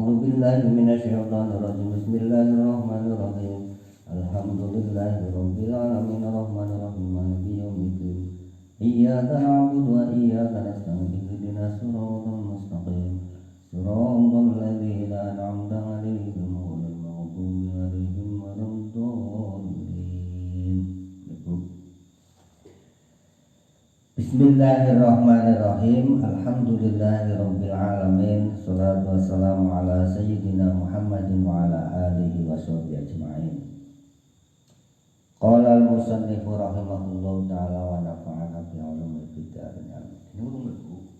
A'udzu billahi minasyaitonir rajim. Bismillahirrahmanirrahim. Alhamdulillahirabbil alamin arrahmanir rahim maliki yaumiddin. Iyyaka na'budu wa iyyaka nasta'in. Ihdinas siratal mustaqim. Siratal ladzina an'amta 'alaihim ghairil maghdubi 'alaihim waladdallin. Bismillahirrahmanirrahim. Alhamdulillahirabbil alamin. Shalatu wassalamu ala sayyidina Muhammadin wa ala alihi washabbihi ajmain. Qala al-musannifu rahimahullahu ta'ala wa nafa'ana bi ulumil fiddain. Ini ulumul buku.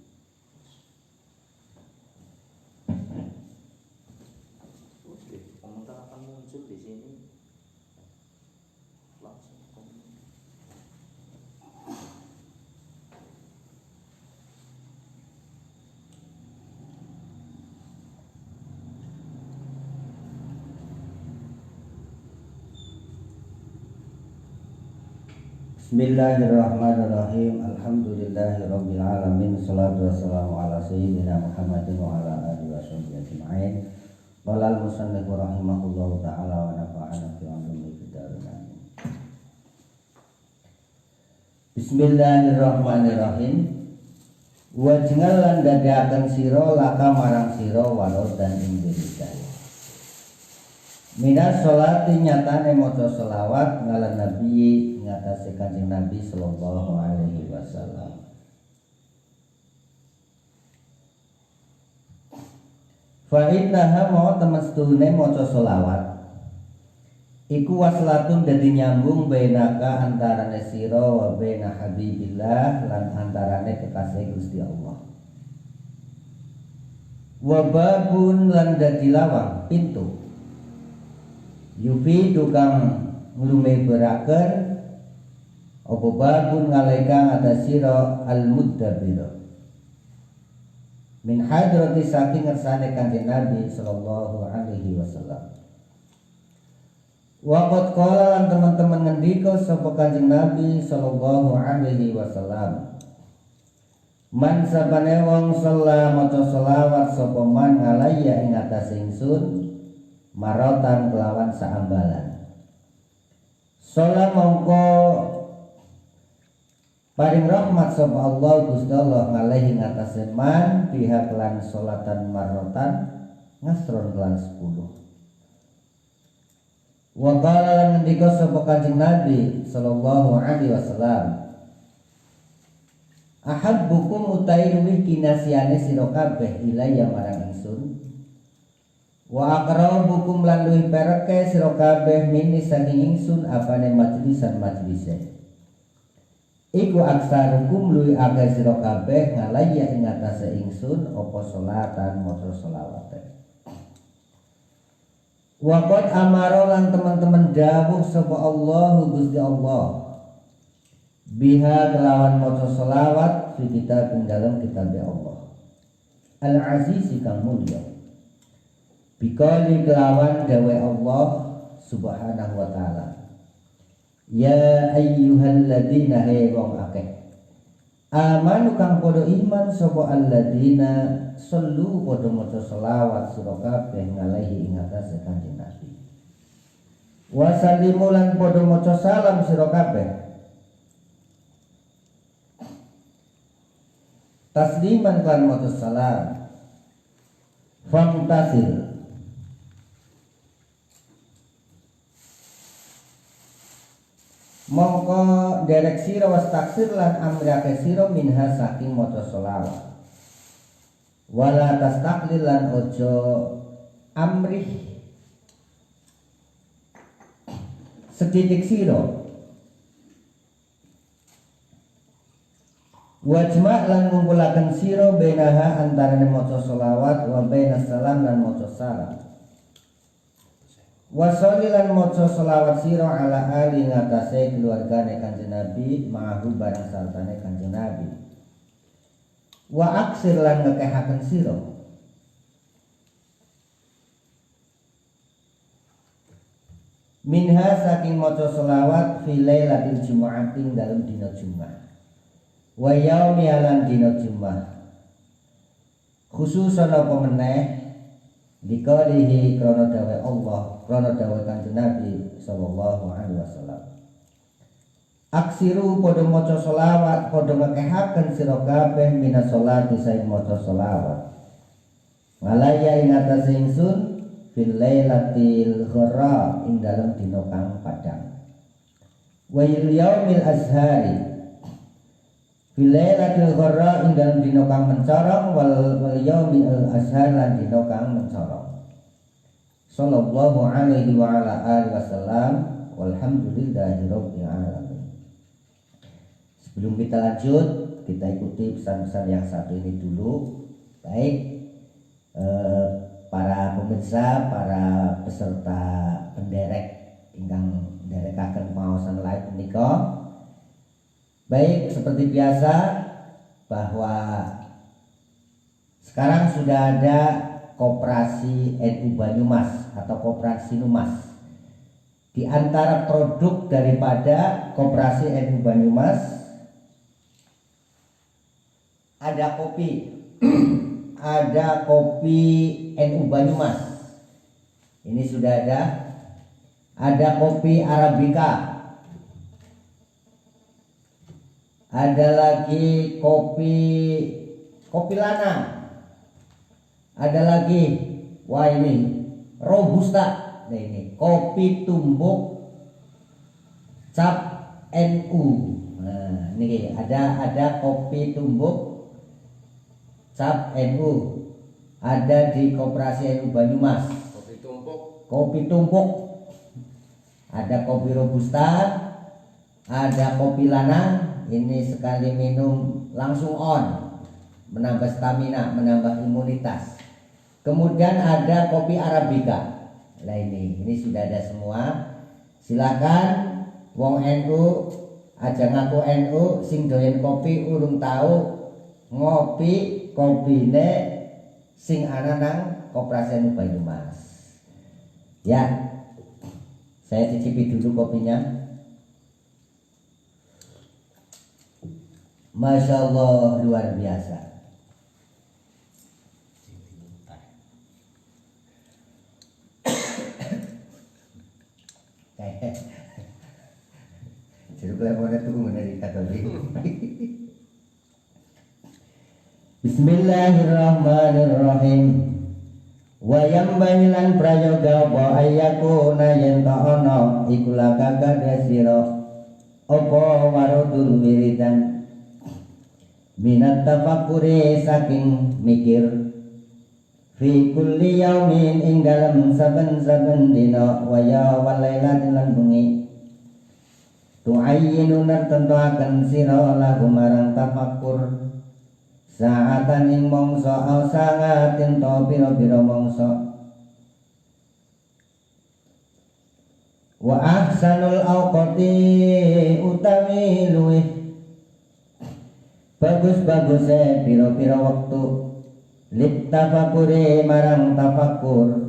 Oke, komentar akan muncul di sini. Langsung komentar. Bismillahirrahmanirrahim. Alhamdulillahirabbil alamin. Shalatu wassalamu ala sayyidina Muhammadin wa ala alihi washabbihi ajmain. Qala al-musannifu rahimahullahu ta'ala wa nafa'ana bi ulumil fiddain. Bismillahirrahmanirrahim. Wajngal lan dadiaken sira laka marang sira walad dan ing hidayah. Minas sholati nyatane maca selawat ngalan nabi ngatasi Kanjeng Nabi sallallahu alaihi wasallam. Fa innaha mau temestune maca selawat iku waslatun dadi nyambung bainaka antarane sira wa baina habibillah lan antarane kekasih Gusti Allah. Wa babun lan dadi lawang pintu yufidu kang nglumebaraken apa babun ngaleka atasira al-muddabir min hadrati saking ngersane Kanjeng Nabi sallallahu alaihi wasallam. Waqat qala lan teman-teman ngendika sapa Kanjeng Nabi sallallahu alaihi wasallam. Man sabane wong salla maca selawat sapa man alayya ing atase ingsun marotan kelawan saambalan. Sholat mongko paring rahmat sapa Allah Gusti Allah ngalehi ngatasé man pihak lan sholatan marotan ngasron kelan 10. Wa qala lan ngendika sapa Kanjeng Nabi sallallahu alaihi wasallam. Ahabbukum utai luwih kinasiane sira kabeh ilayya marang ingsun. Wa aqrabukum lan luwih pereke sira kabeh mini saking ingsun apane majlisan majlise. Iku aksarukum luwih akeh sira kabeh ngalayya ing atase ingsun apa salatan maca selawat. Wa qad amara lan teman-teman dawuh sapa Allah Gusti Allah biha kelawan maca selawat fi kitab ing dalam kitab Allah. Al-Aziz kang mulya. Bikali kelawan dawe Allah subhanahu wa ta'ala. Ya ayyuhalladzina he wong akeh amanu kang padha iman sapa alladzina sallu padha maca selawat sira kabeh ngalehi ing atase Kanjeng Nabi. Wa sallimu lan padha maca salam sira kabeh. Tasliman kan maca salam. Famtasil mongko derek sira was taksir lan amrake sira minha saking maca selawat. Wala tastaqlil lan ojo amrih sedidik sira. Wajma' lan ngumpulaken sira benaha antarane maca selawat wa bainas salam lan maca salam. Wasoli lan maca selawat sira ala ali ngatasé keluargane Kanjeng Nabi ma'ahu barang sartane Kanjeng Nabi. Wa aksir lan ngekehaken sira minha saking maca selawat fi lailatul jumu'atin dalam dina Jumat. Wa yaumi lan dina Jumat. Khususan apa meneh Dikalihi krono dawe Allah, krono dawe Kanjeng Nabi sallallahu alaihi wasallam. Aksiru padha maca selawat, padha ngekehaken sira kabeh minas sholati saing maca selawat. Ngalaya ing atase ingsun fil lailatil ghara ing dalem dina kang padhang. Wa yaumil azhari fil lailatil ghara ing dalem dina kang mencorong wal yaumil azhar lan dina kang mencorong. Sallallahu alaihi wa ala alihi wasallam walhamdulillahi rabbil alamin. Sebelum kita lanjut, kita ikuti pesan-pesan yang satu ini dulu. Baik para pemirsa, para peserta penderek ingkang nderekaken maosan live menika. Baik, seperti biasa bahwa sekarang sudah ada Koperasi NU Banyumas atau Koperasi Numas. Di antara produk daripada Koperasi NU Banyumas ada kopi. Ada kopi NU Banyumas. Ini sudah ada. Ada kopi Arabica. Ada lagi kopi Lana. Ada lagi, wah ini Robusta. Nah ini kopi tumbuk cap NU. Nah ini ada kopi tumbuk cap NU. Ada di Koperasi NU Banyumas. Kopi tumpuk. Ada kopi Robusta. Ada kopi Lana. Ini sekali minum langsung on, menambah stamina, menambah imunitas. Kemudian ada kopi Arabica. Nah ini sudah ada semua. Silakan wong NU aja ngaku NU sing doyan kopi urung tahu ngopi kopine sing ana nang Koperasi NU Banyumas. Ya. Saya cicipi dulu kopinya. Masya Allah, luar biasa. Jeruk lemonnya tuh dari Katolik. Bismillahirrahmanirrahim. Wayam banilan prayoga wa ayyakuna yen ta'ana iku laka kadasira apa warodul wiridan minat tafakkuri saking mikir fi kulli yaumin ing dalem saben-saben dina wa ya walailatin lan bengi tu'ayyinu nartentuaken sira lagu marang tafakkur saatan ing mangsa au sangatin to pira-pira mangsa wa ahsanul awqati utawi luwih bagus-baguse pira-pira wektu lit tafakuri marang tafakkur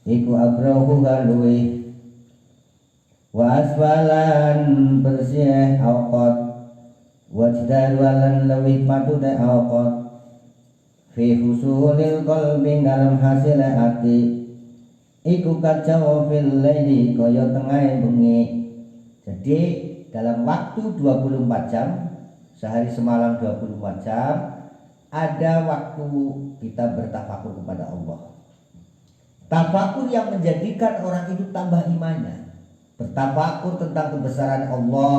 iku abrahu luwih wa aswalan bersih awqat wajdal walan lewih patude awqat fi husulil qalbi dalam hasil hati iku kacau fil laili kaya tengah bengi. Jadi dalam waktu 24 jam, sehari semalam 24 jam, ada waktu kita bertafakur kepada Allah. Tafakur yang menjadikan orang itu tambah imannya. Bertafakur tentang kebesaran Allah,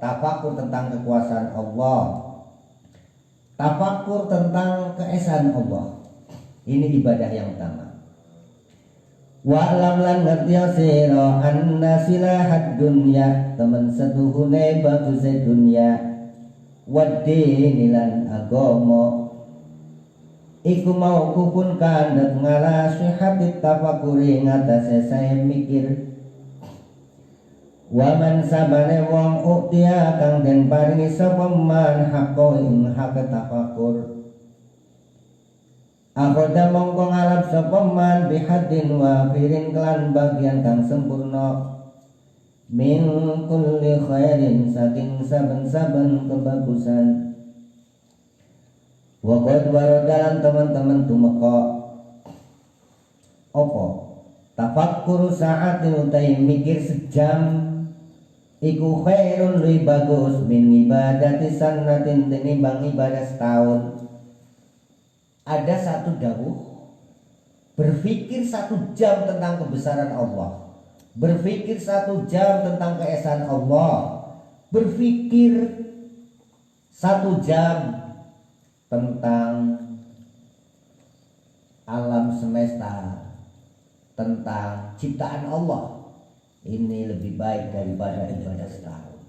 tafakur tentang kekuasaan Allah, tafakur tentang keesaan Allah. Ini ibadah yang utama. Wa'lam lan ngerti sira anna silahat dunya temen setuhune baguse dunya wadini lan agama iku mau kupun kandhet ngala sihati tafakuri ngatasé saya mikir. Waman sabane wong uktia kang den paringi sapa man hakko ing hak tafakur akhoda mongko ngalap sapa man bihadin wafirin kelan bagian kang sempurna min kulli khairin saking saben-saben kebagusan wa qad waradalan teman-teman tumeka Apa? Tafakkur sa'atin utai mikir sejam iku khairun lebih bagus min ibadati sannatin tinimbang ibadah setahun. Ada satu dawuh, berpikir 1 jam tentang kebesaran Allah, berpikir 1 jam tentang keesaan Allah, berpikir 1 jam tentang alam semesta, tentang ciptaan Allah, ini lebih baik daripada ibadah setahun.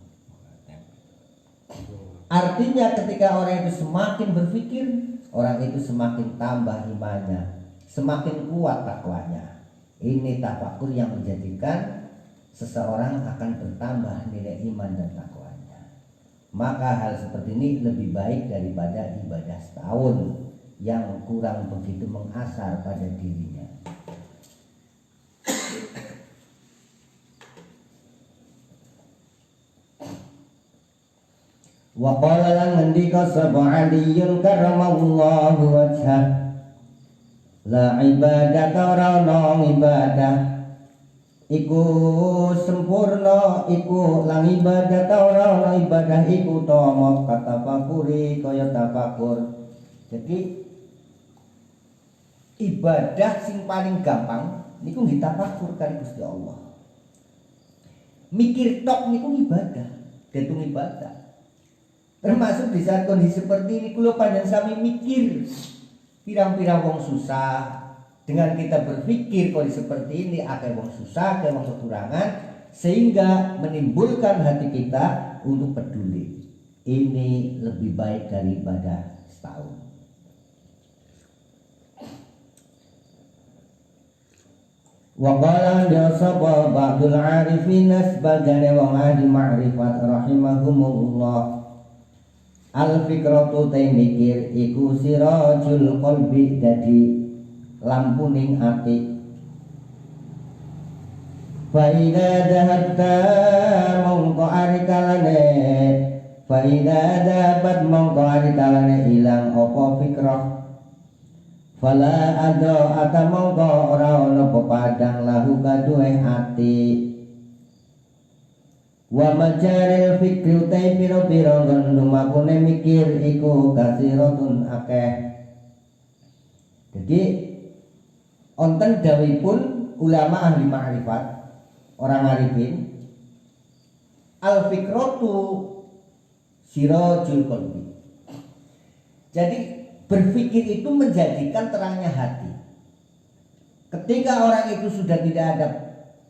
Artinya ketika orang itu semakin berpikir, orang itu semakin tambah imannya, semakin kuat takwanya. Ini tafakur yang menjadikan seseorang akan bertambah nilai iman dan takwanya. Maka hal seperti ini lebih baik daripada ibadah setahun yang kurang begitu mengasar pada dirinya. Wa qala lan ngendika sapa Aliyun karramallahu wajhah, la ibadata ora ana ibadah iku sempurna iku lang ibadah ora ana ibadah iku tama kata fakuri kaya tafakur. Jadi ibadah sing paling gampang niku nggih tafakur kali Gusti Allah. Mikir tok niku ibadah, ditung ibadah. Termasuk di saat kondisi seperti ini kula panjenengan sami mikir pirang-pirang wong susah. Dengan kita berpikir kondisi seperti ini akeh wong susah, akeh wong kekurangan, sehingga menimbulkan hati kita untuk peduli. Ini lebih baik daripada setahun. Wa qala sapa ba'dul arifin sebagian wong ahli ma'rifat rahimahumullah, al fikratu te mikir iku sirajul qalbi, dadi lampuning ati. Fa idza dhahabta mongko arikalane, fa idza dhahabat mongko arikalane ilang apa fikrah, fala ada ata mongko ora ana pepadang lahu kaduwe ati. Wa majaril fikri utai piro-piro lumakune mikir iku kasiratun akeh. Jadi onten dawuhipun ulama ahli ma'rifat, orang arifin, al fikratu sirajul qalbi. Jadi berpikir itu menjadikan terangnya hati. Ketika orang itu sudah tidak ada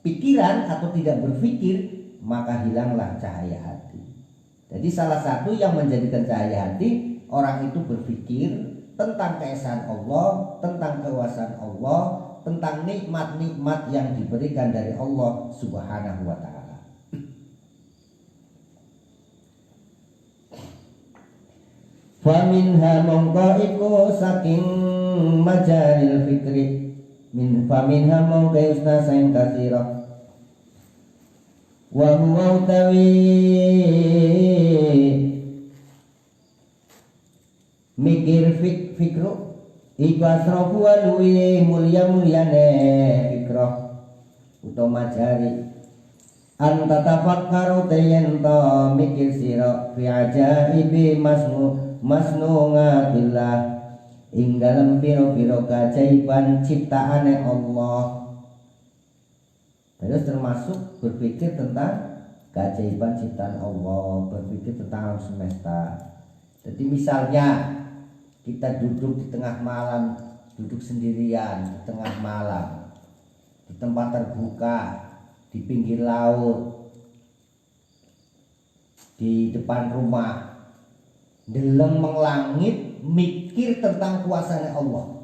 pikiran atau tidak berpikir, maka hilanglah cahaya hati. Jadi salah satu yang menjadikan cahaya hati, orang itu berpikir tentang keesaan Allah, tentang kekuasaan Allah, tentang nikmat-nikmat yang diberikan dari Allah Subhanahu wa ta'ala. Faminha mongko iku saking majaril fikri, min faminha mongko usna saing kasira, wa huwa utawi mikir fikru iku asrafu waluwi mulia-muliane fikroh utawa majari anta tafakkaru tayento mikir sira fi ajaibi masnungatillah ing dalem pira-pira keajaiban ciptaane Allah. Terus termasuk berpikir tentang keajaiban ciptaan Allah, berpikir tentang alam semesta. Jadi misalnya kita duduk di tengah malam, duduk sendirian di tengah malam, di tempat terbuka, di pinggir laut, di depan rumah, deleng melangit, mikir tentang kuasanya Allah.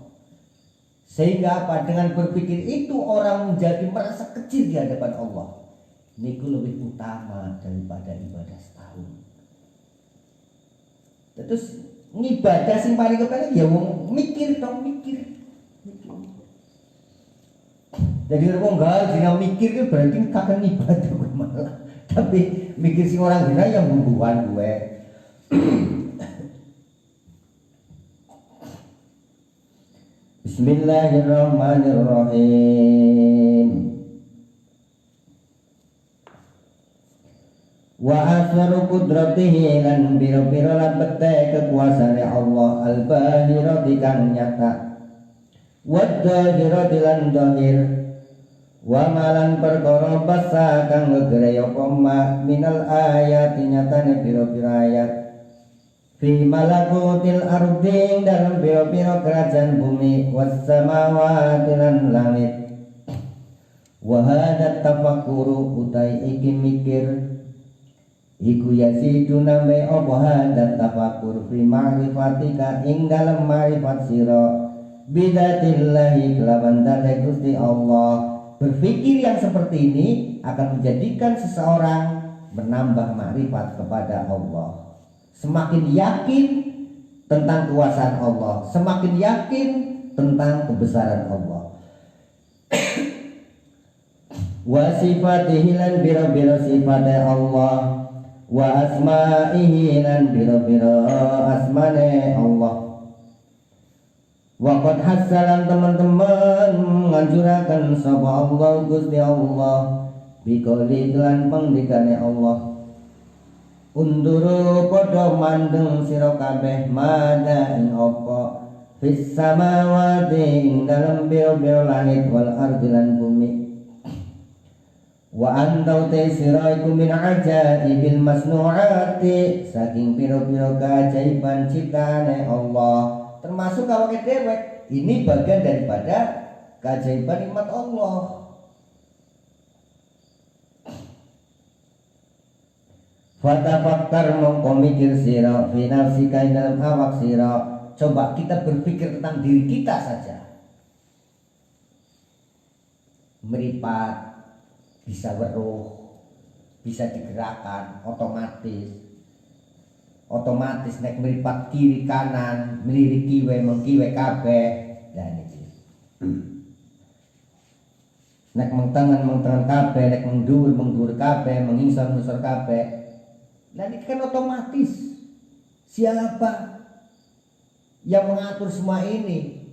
Sehingga apa? Dengan berpikir itu orang menjadi merasa kecil di hadapan Allah. Niku lebih utama daripada ibadah setahun. Terus ngibadah sing paling kepengen ya wong mikir dong, mikir. Jadi wong gal dina mikir itu berarti kakek ibadah malah. Tapi mikir sing orang dina yang bumbuan gue. Bismillahirrahmanirrahim. Wa aswaru qudratihi lan biro-biro labete kekuasaane Allah al-bahirati kang nyata wa dhahirati lan dhahir wa malan perkara basa kang ngegere apa minal ayati nyatane biro-biro ayat fi malakutil ardi dalam biro-biro kerajaan bumi was samawati lan langit wa hadza tafakkuru utai iki mikir iku yasidu name apa hadat tafakur fi ma'rifatika ing dalam ma'rifat sira bidatillahi kelawan date Gusti Allah. Berpikir yang seperti ini akan menjadikan seseorang menambah ma'rifat kepada Allah, semakin yakin tentang kuasaan Allah, semakin yakin tentang kebesaran Allah. Wa sifatihi lan biro-biro sifatnya Allah wa asma'ihi lan biro-biro asmane Allah. Wa qad hassalan teman-teman nganjurakan sapa Allah Gusti Allah biqouli lan pangdikane Allah. Unduru padha mandeng sira kabeh mada ing apa fis samawati ing dalem biro-biro langit wal ardi lan bumi. Wa antau te sira iku min ajaibil masnuati saking piro-piro keajaiban ciptaane Allah, termasuk awake dhewe. Ini bagian daripada keajaiban nikmat Allah. Fatafakkar mongko mikir sira fi nafsika dalam awak sira. Coba kita berpikir tentang diri kita saja. Meripat bisa weruh, bisa digerakkan otomatis nek meripat kiri kanan melirik kiwe mengkiwe kabeh. Lah niki nek mengtangan kabeh, nek mengdur kabeh, mengisor kabeh. Lah niki kan otomatis. Siapa yang mengatur semua ini?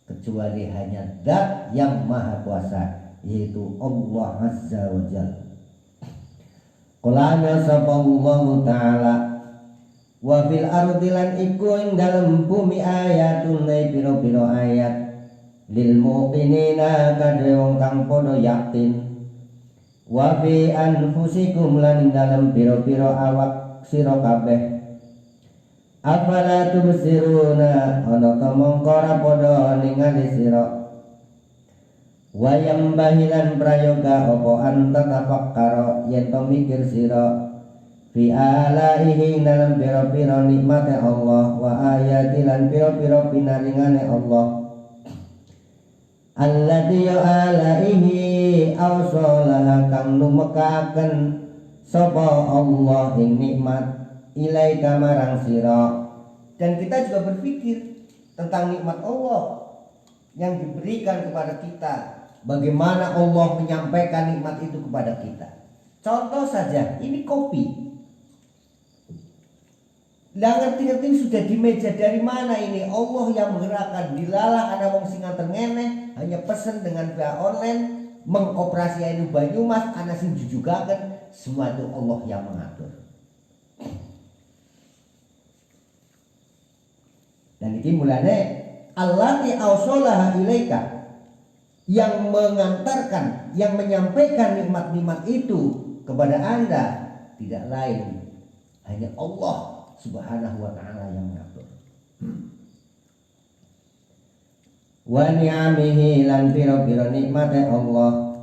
Kecuali hanya Zat yang Maha Kuasa, yaitu Allah Azza wa Jalla. Qulana saballahu ta'ala wa fil ardi lan iku ing dalem bumi ayatun piro-piro ayat lil muqinina kadhe wong kang padha yakin wa fi anfusikum lan dalem piro-piro awak sira kabeh. Afala tubsiruna ana ta mongko ora padha ningali sira. Wayang bahilan prayoga opo anta tafakkara yen to mikir sira fi alaihi dalam piro-piro nikmate Allah wa ayati lan piro-piro pinaringane Allah. Alladzi alaihi awsalaha kang numekaken sapa Allah ing nikmat ilaika marang sira. Dan kita juga berpikir tentang nikmat Allah yang diberikan kepada kita. Bagaimana Allah menyampaikan nikmat itu kepada kita. Contoh saja, ini kopi. Lah ngerti-ngerti sudah di meja, dari mana ini? Allah yang menggerakkan. Dilalah ana wong sing nganter hanya pesen dengan via online, mengoperasi anu Banyumas, ana sing jujugaken, semua itu Allah yang mengatur. Dan ini mulane allati awsalaha ilaika, yang mengantarkan, yang menyampaikan nikmat-nikmat itu kepada Anda tidak lain hanya Allah Subhanahu wa ta'ala yang mengatur. Wa ni'amihi lan piro-piro nikmate Allah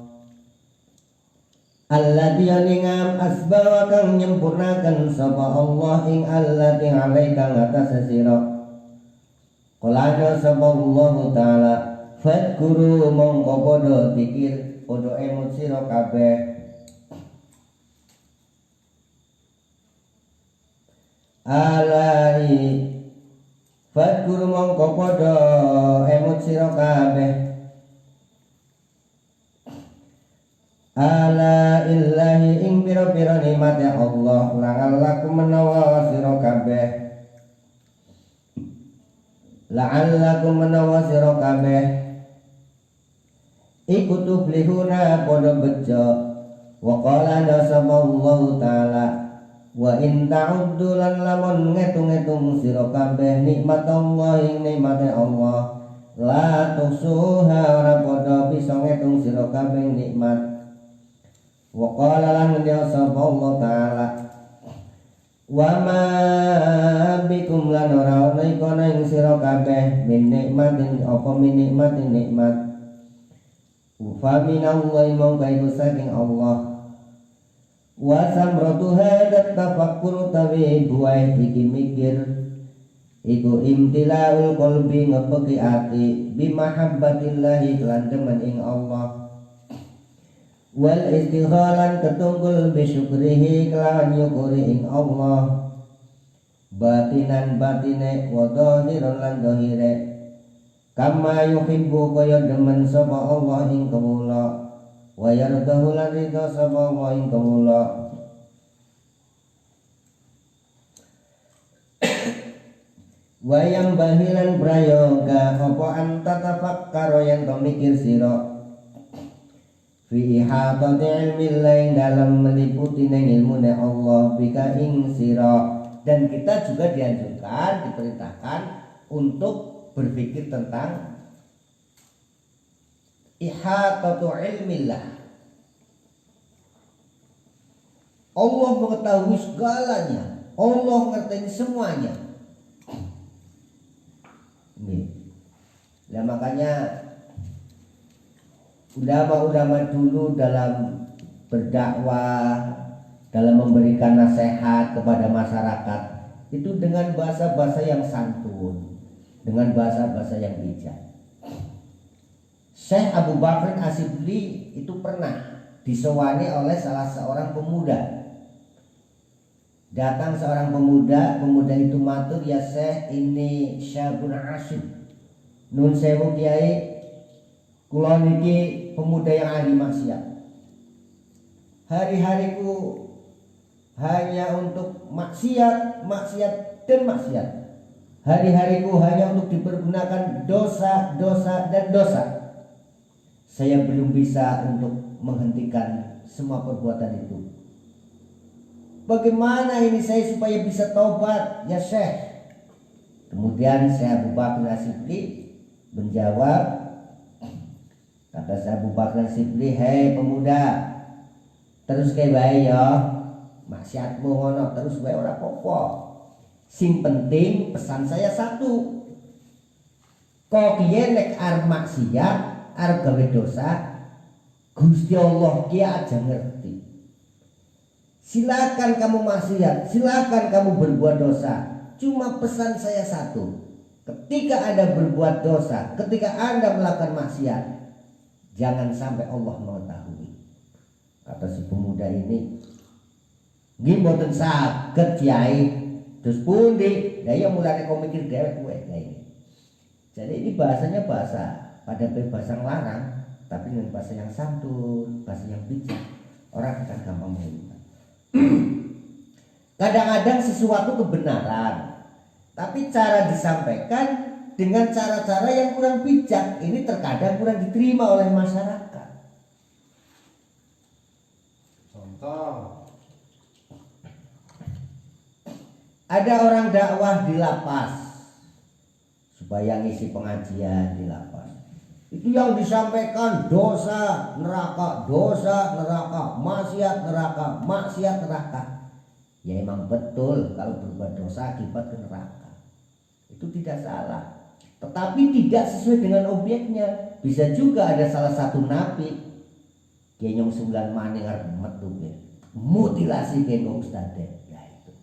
allati ningam asbawa kang nyempurnakan sapa Allah ing allati alaika ngatas sira. Qala sapa Allah ta'ala fadkuru mongko podo pikir podo emut sira kabeh alai fadkuru mongko podo emut sira kabeh ala illahi ing pira-pira nikmate Allah langal laku menawa sira kabeh la'allakum menawa sira kabeh iku tuflihuna padha bejo. Wa qala nasallallahu ta'ala wa in ta'uddu lan lamun ngitung-ngitung sira kabeh nikmat Allah ing nikmate Allah la tuhsuha ora padha bisa ngitung sira kabeh nikmat. Wa qala lan ngendika sapa Allah ta'ala wa ma bikum lan ora ana iku ing sira kabeh min nikmatin apa min nikmatin nikmat fa minallahi mongko iku saking Allah. Wa samratu hadat tafakkur tawi buai iki mikir iku imtilaul qalbi ngepeki ati bimahabbatillahi lan demen ing Allah wal istighalan ketunggul bisyukrihi kelawan nyukuri ing Allah batinan batine wa dhahiran lan dhahire kama yuhibbu kaya demen sapa Allah ing kawula wa yardahu lan ridha sapa Allah ing kawula. Wa yang bahilan prayoga apa anta tafakkaro yang kau mikir sira fi ihatati ilmi lain dalam meliputi neng ilmune Allah bika ing sira. Dan kita juga dianjurkan, diperintahkan untuk berpikir tentang ihatatu ilmillah. Allah mengetahui segalanya, Allah ngerti semuanya. Ini. Nah, makanya ulama-ulama dulu dalam berdakwah, dalam memberikan nasihat kepada masyarakat itu dengan bahasa-bahasa yang santun, dengan bahasa-bahasa yang bijak. Syekh Abu Bakr As-Sibli itu pernah disewani oleh salah seorang pemuda. Datang seorang pemuda, pemuda itu matur, ya Syekh, ini syabun asyid. Nun sewu kiai, kula niki pemuda yang ahli maksiat. Hari-hariku hanya untuk maksiat, maksiat dan maksiat. Hari-hariku hanya untuk dipergunakan dosa, dosa dan dosa. Saya belum bisa untuk menghentikan semua perbuatan itu. Bagaimana ini saya supaya bisa taubat, ya Syekh? Kemudian Syekh Abu Bakr As-Sibli menjawab, kata Syekh Abu Bakr As-Sibli, hei pemuda, terus kayak bae ya, maksiatmu ngono terus bae ora apa-apa. Sing penting pesan saya satu. Kok piye nek arep maksiat, arep gawe dosa, Gusti Allah ki aja ngerti. Silakan kamu maksiat, silakan kamu berbuat dosa. Cuma pesan saya satu. Ketika Anda berbuat dosa, ketika Anda melakukan maksiat, jangan sampai Allah mengetahui. Kata si pemuda ini, nggih mboten saged Kyai. Terus pundi? Lah ya mulane kok mikir dhewek kowe ini. Jadi ini bahasanya bahasa pada bahasa larang, tapi dengan bahasa yang santun, bahasa yang bijak. Orang akan gampang mengerti. Kadang-kadang sesuatu kebenaran, tapi cara disampaikan dengan cara-cara yang kurang bijak, ini terkadang kurang diterima oleh masyarakat. Contoh, ada orang dakwah di lapas supaya ngisi pengajian di lapas. Itu yang disampaikan dosa neraka, maksiat neraka, maksiat neraka. Ya emang betul kalau berbuat dosa akibat ke neraka. Itu tidak salah. Tetapi tidak sesuai dengan objeknya. Bisa juga ada salah satu nabi kenyong 9 maning arep metu mutilasi kenyong ustadz. Ya itu.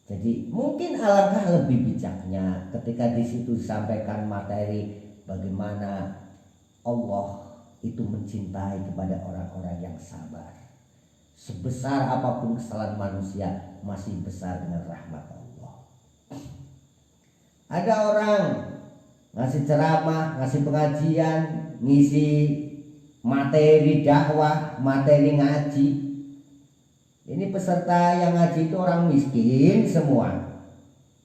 Jadi mungkin alangkah lebih bijaknya ketika di situ disampaikan materi bagaimana Allah itu mencintai kepada orang-orang yang sabar. Sebesar apapun kesalahan manusia, masih besar dengan rahmat Allah. Ada orang ngasih ceramah, ngasih pengajian, ngisi materi dakwah, materi ngaji. Ini peserta yang ngaji itu orang miskin semua.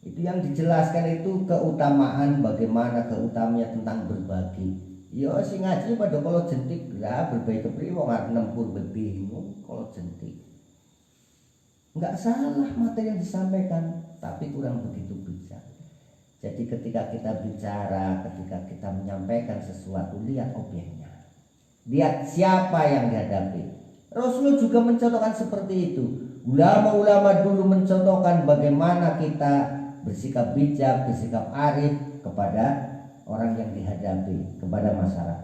Itu yang dijelaskan itu keutamaan, bagaimana keutamaannya tentang berbagi. Ya sing ngaji pada kalau jentik lah berbagi kepriye wong arep nempur bingung kalau jentik. Enggak salah materi yang disampaikan, tapi kurang begitu bijak. Jadi ketika kita bicara, ketika kita menyampaikan sesuatu, lihat objeknya. Lihat siapa yang dihadapi. Rasulullah juga mencontohkan seperti itu. Ulama-ulama dulu mencontohkan bagaimana kita bersikap bijak, bersikap arif kepada orang yang dihadapi, kepada masyarakat.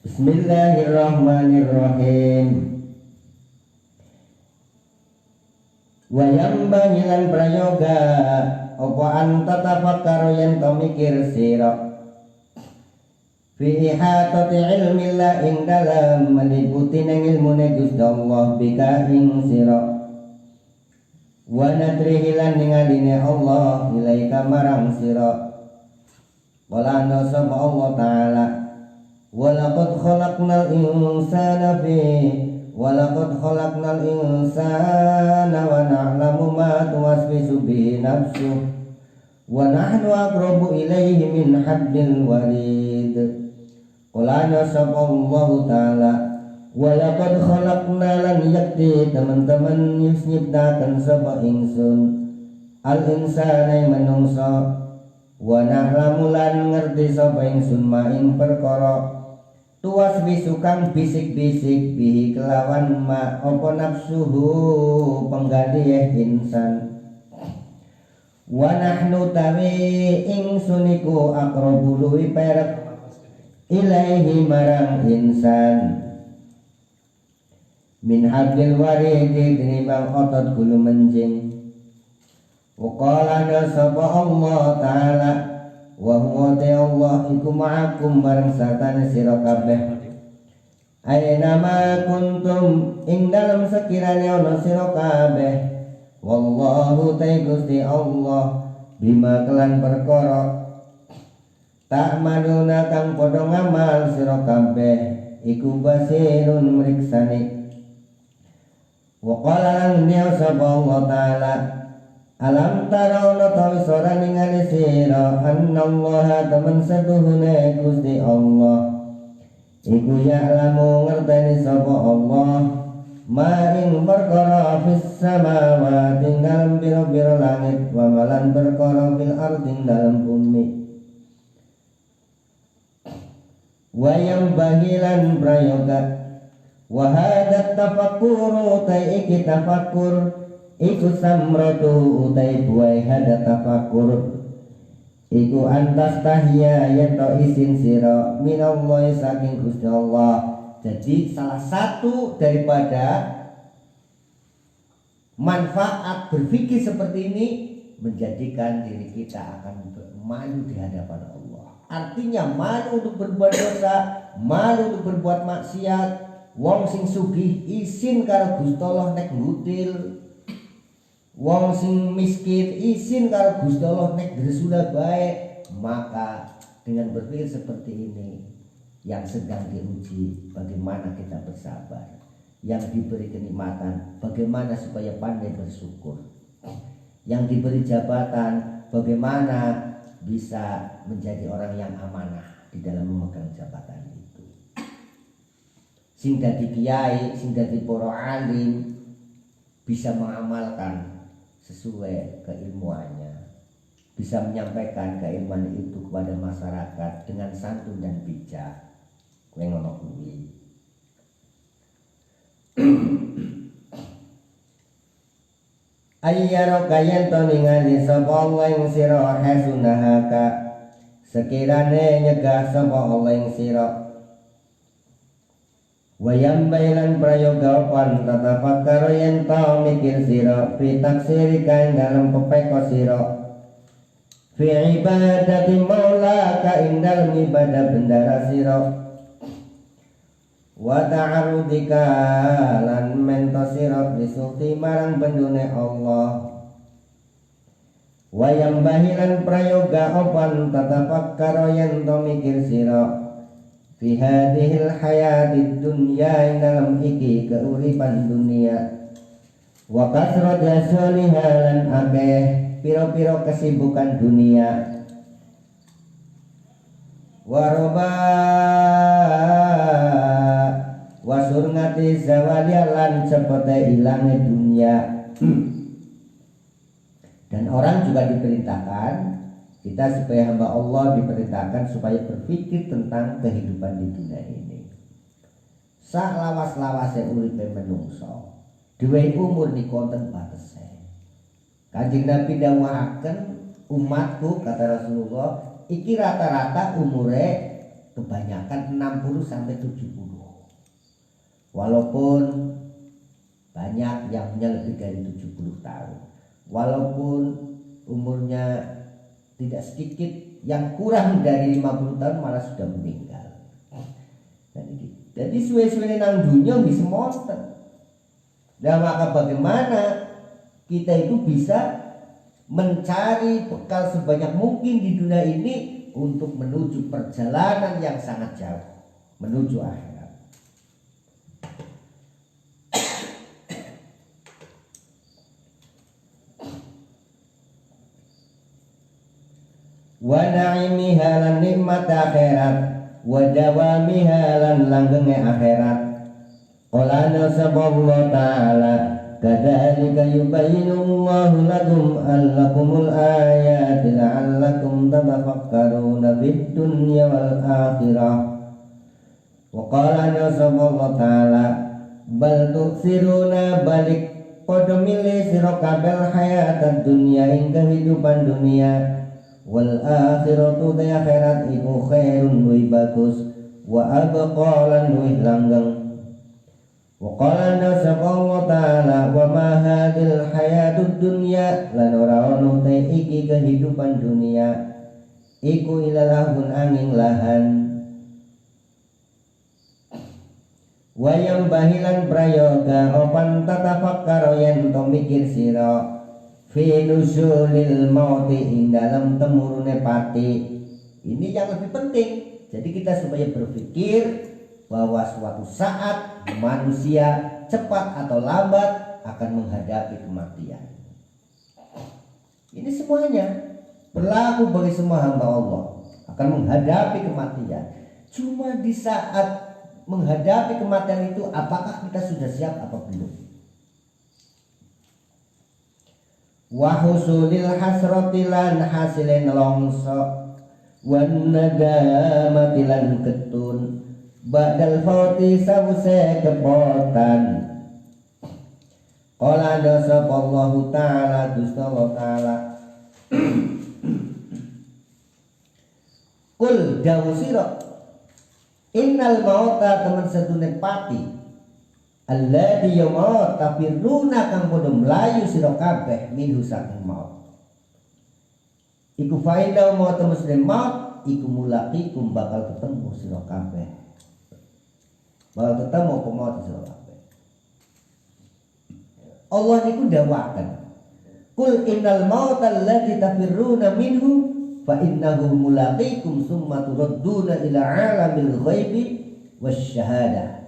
Bismillahirrahmanirrahim. Wa yambaghi lan prayoga apa anta tafakkaru yen to mikir sira fi ihatati ilmi la ing dalam meliputi nang ilmune Gusti Allah bika ing sira wa nadrihi lan ningaline Allah ilaika marang sira wala nasaba Allah taala walaqad khalaqnal insana wa na'lamu ma tuwaswisu bihi nafsuhu wa nahnu aqrabu ilaihi min hablil warid. Qala nasallallahu ta'ala wa laqad khalaqna lan yakti teman-teman nyiptakan sapa ingsun al insana manungsa wa na'lamu lan ngerti sapa ingsun ma ing perkara tuwas bisukang bisik-bisik bihi kelawan ma apa nafsuhu penggadih insan wa nahnu tawi ingsun iku aqrabu luwi perek ilaihi marang insan min hablil waridi tinimbang otot gulu menjing wa qala sapa Allah taala wa huwa Allah iku ma'akum bareng sartane sira kabeh aina ma kuntum ing dalem sekirane ana sira kabeh wallahu ta Gusti Allah bima kelan perkara tak manuna kang padha ngamal sira kabeh iku basirun mriksani wa qala lan sapa Allah taala alam tarawna tawi sora ningali sira annallaha temen setuhune Gusti Allah iku ya'lamu ngerteni sapa Allah ma ing perkara fis samawati dalam biro-biro langit wa malan perkara fil ardi dalam bumi wa yang bahilan prayoga wa hadat tafakkuru tai iki tafakkur iku samratu utai buai hada tafakkur iku antas tahya yato isin siro minallahi saking Gusti Allah. Jadi salah satu daripada manfaat berpikir seperti ini menjadikan diri kita akan malu di hadapan Allah. Artinya malu untuk berbuat dosa, malu untuk berbuat maksiat. Wong sing sugih isin karo Gusti Allah nek ngutil, wong sing miskin isin karo Gusti Allah nek sudah baik. Maka dengan berpikir seperti ini yang sedang diuji bagaimana kita bersabar, yang diberi kenikmatan bagaimana supaya pandai bersyukur, yang diberi jabatan bagaimana bisa menjadi orang yang amanah di dalam memegang jabatan itu. Sing dadi kiai, sing dadi para alim bisa mengamalkan sesuai keilmuannya, bisa menyampaikan keilmuan itu kepada masyarakat dengan santun dan bijak. Kowe ngono kuwi. Ayyaro kayen to ningali sapa Allah ing sira hasunahaka sekirane nyegah sapa Allah ing sira wayam bailan prayoga pan tatafakkar yen ta mikir sira fi taksiri kain dalam pepeko sira fi ibadati maula ka ing dalam ibadah bendara sira wa ta'arudika lan mento sira bisuti marang bendune Allah Wayang bahilan prayoga opan tatafakkaro yen to mikir sira fi hadhil hayatid dunya ing dalam iki keuripan dunia wa kasrat solihalan akeh piro-piro kesibukan dunia waroba wasurnati zawalialan cepete ilange dunia. Dan orang juga diperintahkan, kita sebagai hamba Allah diperintahkan supaya berpikir tentang kehidupan di dunia ini. Sak lawas-lawase uripe menungso, duwe umur dikonten batese. Kanjeng Nabi dawuhaken umatku kata Rasulullah, iki rata-rata umure kebanyakan 60 sampai 70. Walaupun banyak yang punya lebih dari 70 tahun. Walaupun umurnya tidak sedikit yang kurang dari 50 tahun malah sudah meninggal. Jadi suwe-suwe nang dunia bisa monten. Dan maka bagaimana kita itu bisa mencari bekal sebanyak mungkin di dunia ini untuk menuju perjalanan yang sangat jauh, menuju akhirat. Wa na'imiha lan nikmat akhirat wa dawamiha lan langgenge akhirat. Qala nasallallahu ta'ala kadzalika yubayyinullahu lakum allakumul ayati la'allakum tatafakkaruna fid dunya wal akhirah. Wa qala nasallallahu ta'ala bal tuksiruna balik padha milih sira kabeh hayatad dunya ing kehidupan dunia wal akhiratu te akhirat iku khairun luwih bagus wa abqalan luwih langgeng. Wa qala nasallahu ta'ala wa ma hadhil hayatud dunya lan ora ono te iki kehidupan dunia iku ilalahun angin lahan wayang bahilan prayoga opan tatafakkar yen to mikir sira fi nusulil mauti ing dalam temurune pati. Ini yang lebih penting. Jadi kita supaya berpikir bahwa suatu saat manusia cepat atau lambat akan menghadapi kematian. Ini semuanya berlaku bagi semua hamba Allah, akan menghadapi kematian. Cuma di saat menghadapi kematian itu apakah kita sudah siap apa belum? Wa husulil hasrati lan hasilin longso wan nadamati lan ketun ba'dal fauti sawse kepotan. Qala nasallallahu ta'ala Gustawa ta'ala Kul dawu sira innal mauta temen setune pati alladzi yamaut tafiruna kang padha mlayu sira kabeh minhu saking maut iku faida maut muslim maut iku mulaqikum bakal ketemu sira kabeh bakal ketemu maut sira kabeh. Allah niku dawaken kul innal mauta alladzi tafiruna minhu fa innahu mulaqikum summa turadduna ila alamil ghaibi wasyahadah.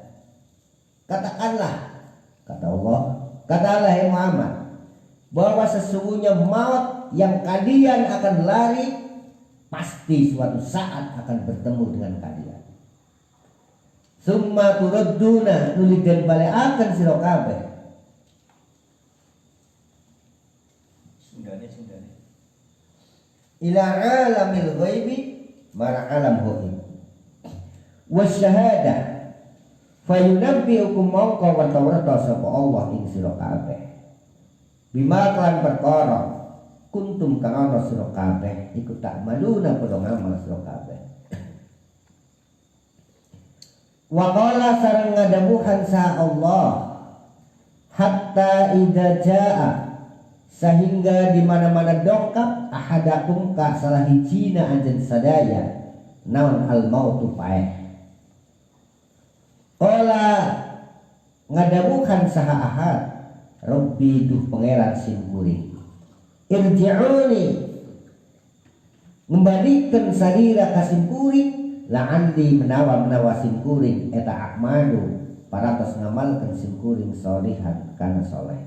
Katakanlah, kata Allah, katakanlah hai Muhammad, bahwa sesungguhnya maut yang kalian akan lari pasti suatu saat akan bertemu dengan kalian. Summa turadduna nuli den balik akan sira kabeh. Sundane. Ila alamil ghaibi mara alam ghaib. Wasyahadah fayunabbiukum mongko werta-werta sapa Allah ing sira kabeh bima kelan perkara kuntum kang ana sira kabeh iku tak maluna padha ngamal sira kabeh. Wa qala sareng ngadabuhan sa Allah hatta idza jaa sehingga di mana-mana dongkap ahadakum ka salah hijina anjeun sadaya naon al mautu paeh. Qala ngadabukan saha ahad Rabbi duh pangeran sing kuring irji'uni ngembalikan sadira kasim kuring la'andi menawa sim kuring eta akmadu paratos ngamalkan sim kuring solihan kana soleh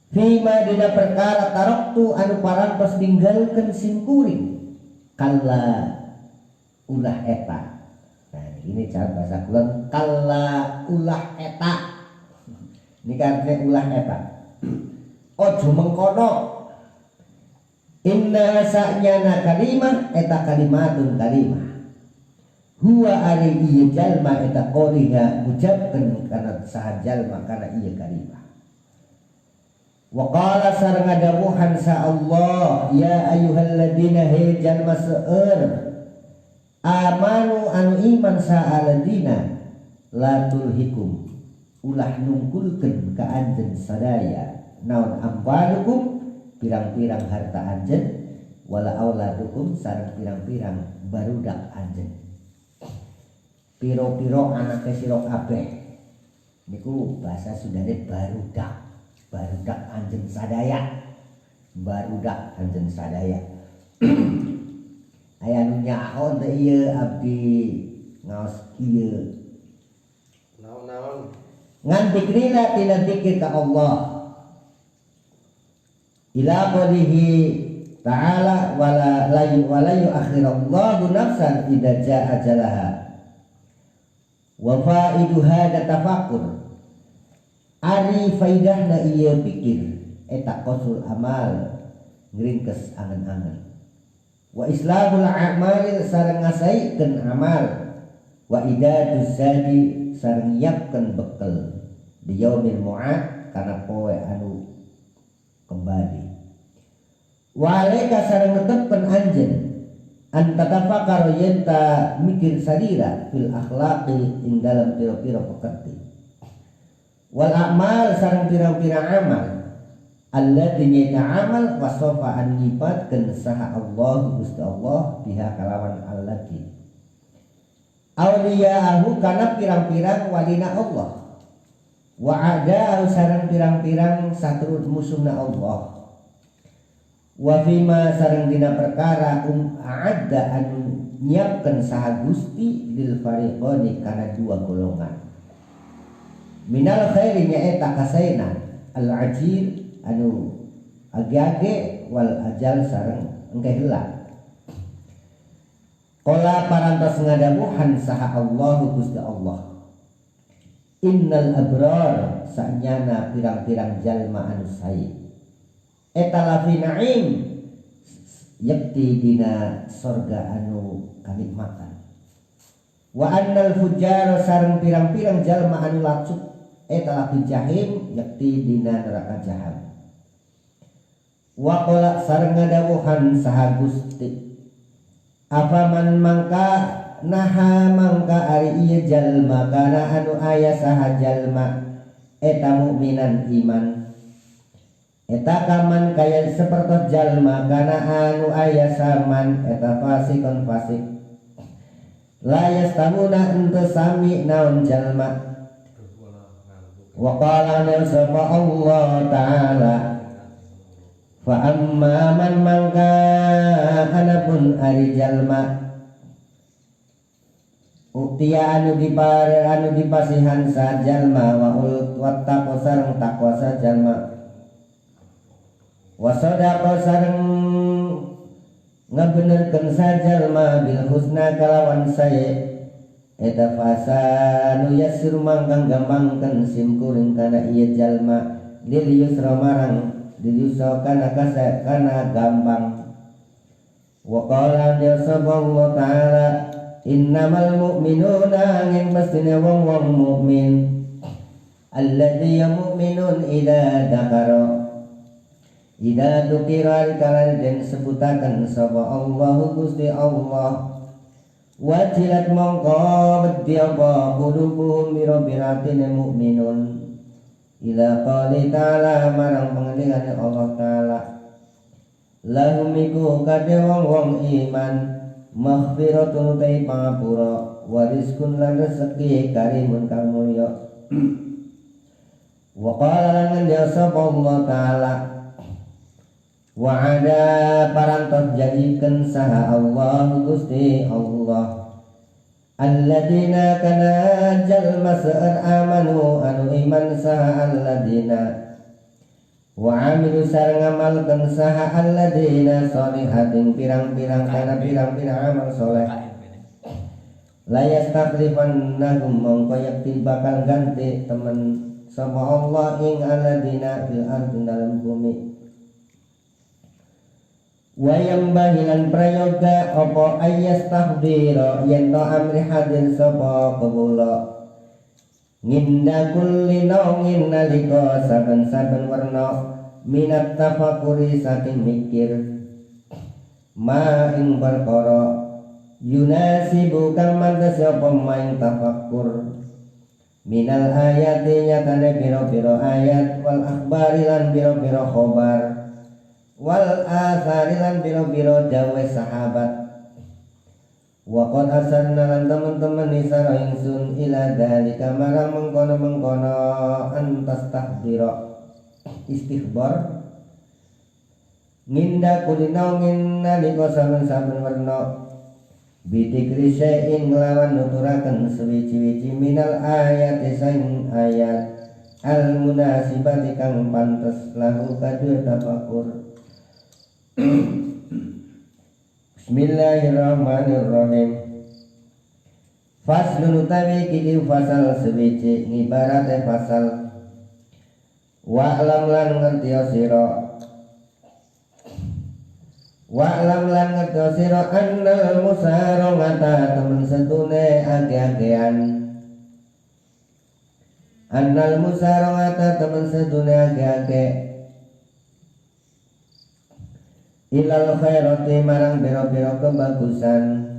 fima dina perkara taroktu anu parantos ninggalkeun sim kuring kalla ulah eta. Nah ini cara bahasa kulon kalla ulah eta. Ini karena ulah eta. Ojo mengkono. Inna sa'nyana kalimah eta kalimatun kalimah. Huwa ari ieu jalma eta qoliha ngucapkeun kana saha jalma kana ieu kalimah. Wa qala sareng dawuhan sa Allah ya ayyuhalladzina he jalma seueur amanu anu iman sa aladina la tulhikum ulah nungkulkeun ka anjeun sadaya naon amwalukum pirang-pirang harta anjeun wala auladukum sareng pirang-pirang barudak anjeun piro-piro anake sira kabeh niku bahasa Sundane barudak anjeun sadaya barudak anjeun sadaya aya nu nyaho teh ieu abdi ngaos kieu naon ngan dikrina tina zikir ka Allah ila qalihi ta'ala wala yu'akhirallahu nafsan idza jaa ajalaha wa faidu hada tafakkur ari faidahna ieu pikir eta qasul amal ngringkes angan-angan wa islahul a'malil sareng ngasaikeun amal wa idadus zadi sareng nyiapkeun bekal di yaumil mu'ad kana poe anu kembali walaika sareng netepkeun anjeun an tatafakar yen ta mikir sadira fil akhlaqi ing dalam pira-pira pekerti wal a'mal sareng pira-pira amal allati nyata amal wasofa an nyibatkeun saha Allah Gusti Allah biha kalawan allati awliya'ahu kana pirang-pirang walina Allah wa ada sareng pirang-pirang satrut musuhna Allah wa fima sareng dina perkara a'adda anu nyiapkeun saha Gusti lil fariqani kana dua golongan minal khairi nyaeta kasainan al ajir anu age-age wal ajal sareng engke heula qala parantos ngadawuhan saha Allah Gusti Allah innal abrar sanyana pirang-pirang jalma anu sae eta lafi na'im yakti dina surga anu kanikmatan wa annal fujjar sareng pirang-pirang jalma anu lacut eta lafi jahim yakti dina neraka jahanam wa qala sareng ngadawuhan saha Gusti afaman mangka naha mangka ari ieu jalma kana anu aya saha jalma eta mukminan iman eta kaman kaya sapertos jalma kana anu aya saman eta fasikon fasik la yastamuna ente sami naon jalma wa qala sapa Allah taala fa amma man mangka anapun ari jalma uktia anu dipasihan sa jalma wa taqwa sareng takwa sa jalma wa sadaqa sareng ngabenerkeun sa jalma bil husna kalawan sae eta fasanu yasir mangkang gampangkeun sim kuring kana ieu jalma lil yusra marang diusaha kana kasa kana gampang wa qala Allah taala innamal mu'minuna angin pastine wong-wong mukmin alladzina mu'minun idza dzukira kala den sebutaken sapa Allah Gusti Allah wajilat mongko wedi apa qulubuhum mirabiratin mu'minun ila qali ta'ala marang pengendikane Allah taala lahum iku kadhe wong-wong iman maghfiratun utai pangapura wa rizqun lan rezeki karimun kang mulya wa qala lan dia sapa Allah taala Wa'ada parantos jadikeun saha Allah Gusti Allah alladzina kana jalma seueur amanu anu iman saha alladzina wa amilu sareng ngamalkeun saha alladzina sholihatin pirang-pirang kana pirang-pirang amal soleh la yastakhlifannahum mongko yakti bakal ganti temen sapa Allah ing alladzina fil ardi dalam bumi wayam bahilan prayoga opo ayas tahdiro yen to amri hadir sapa kawula nginda kulli naungin nalika saben-saben warna minat tafakuri saking mikir ma ing perkara yunasibu kang mantes apa maing tafakur minal ayati nyatane pira-pira ayat wal akhbari lan pira-pira khobar wal athari lan biro-biro dawe sahabat wa qad asarna lan teman-teman isara ingsun ila dalika marang mengkono-mengkono antas tahdira istighbar nginda kulina nginna liko saben-saben warna bidikri syai'in nglawan nuturaken suwiji-wiji minal ayat saing ayat al munasibati kang pantes lahu kadue tafakur. Bismillahirrahmanirrahim. Faslun utawi iki fasal sewiji ngibarate fasal wa'lam lan ngerti sira wa'lam lan ngerti sira annal musarongata temen setune age-agean annal musarongata temen setune age-age ilal khairati marang biro-biro kebagusan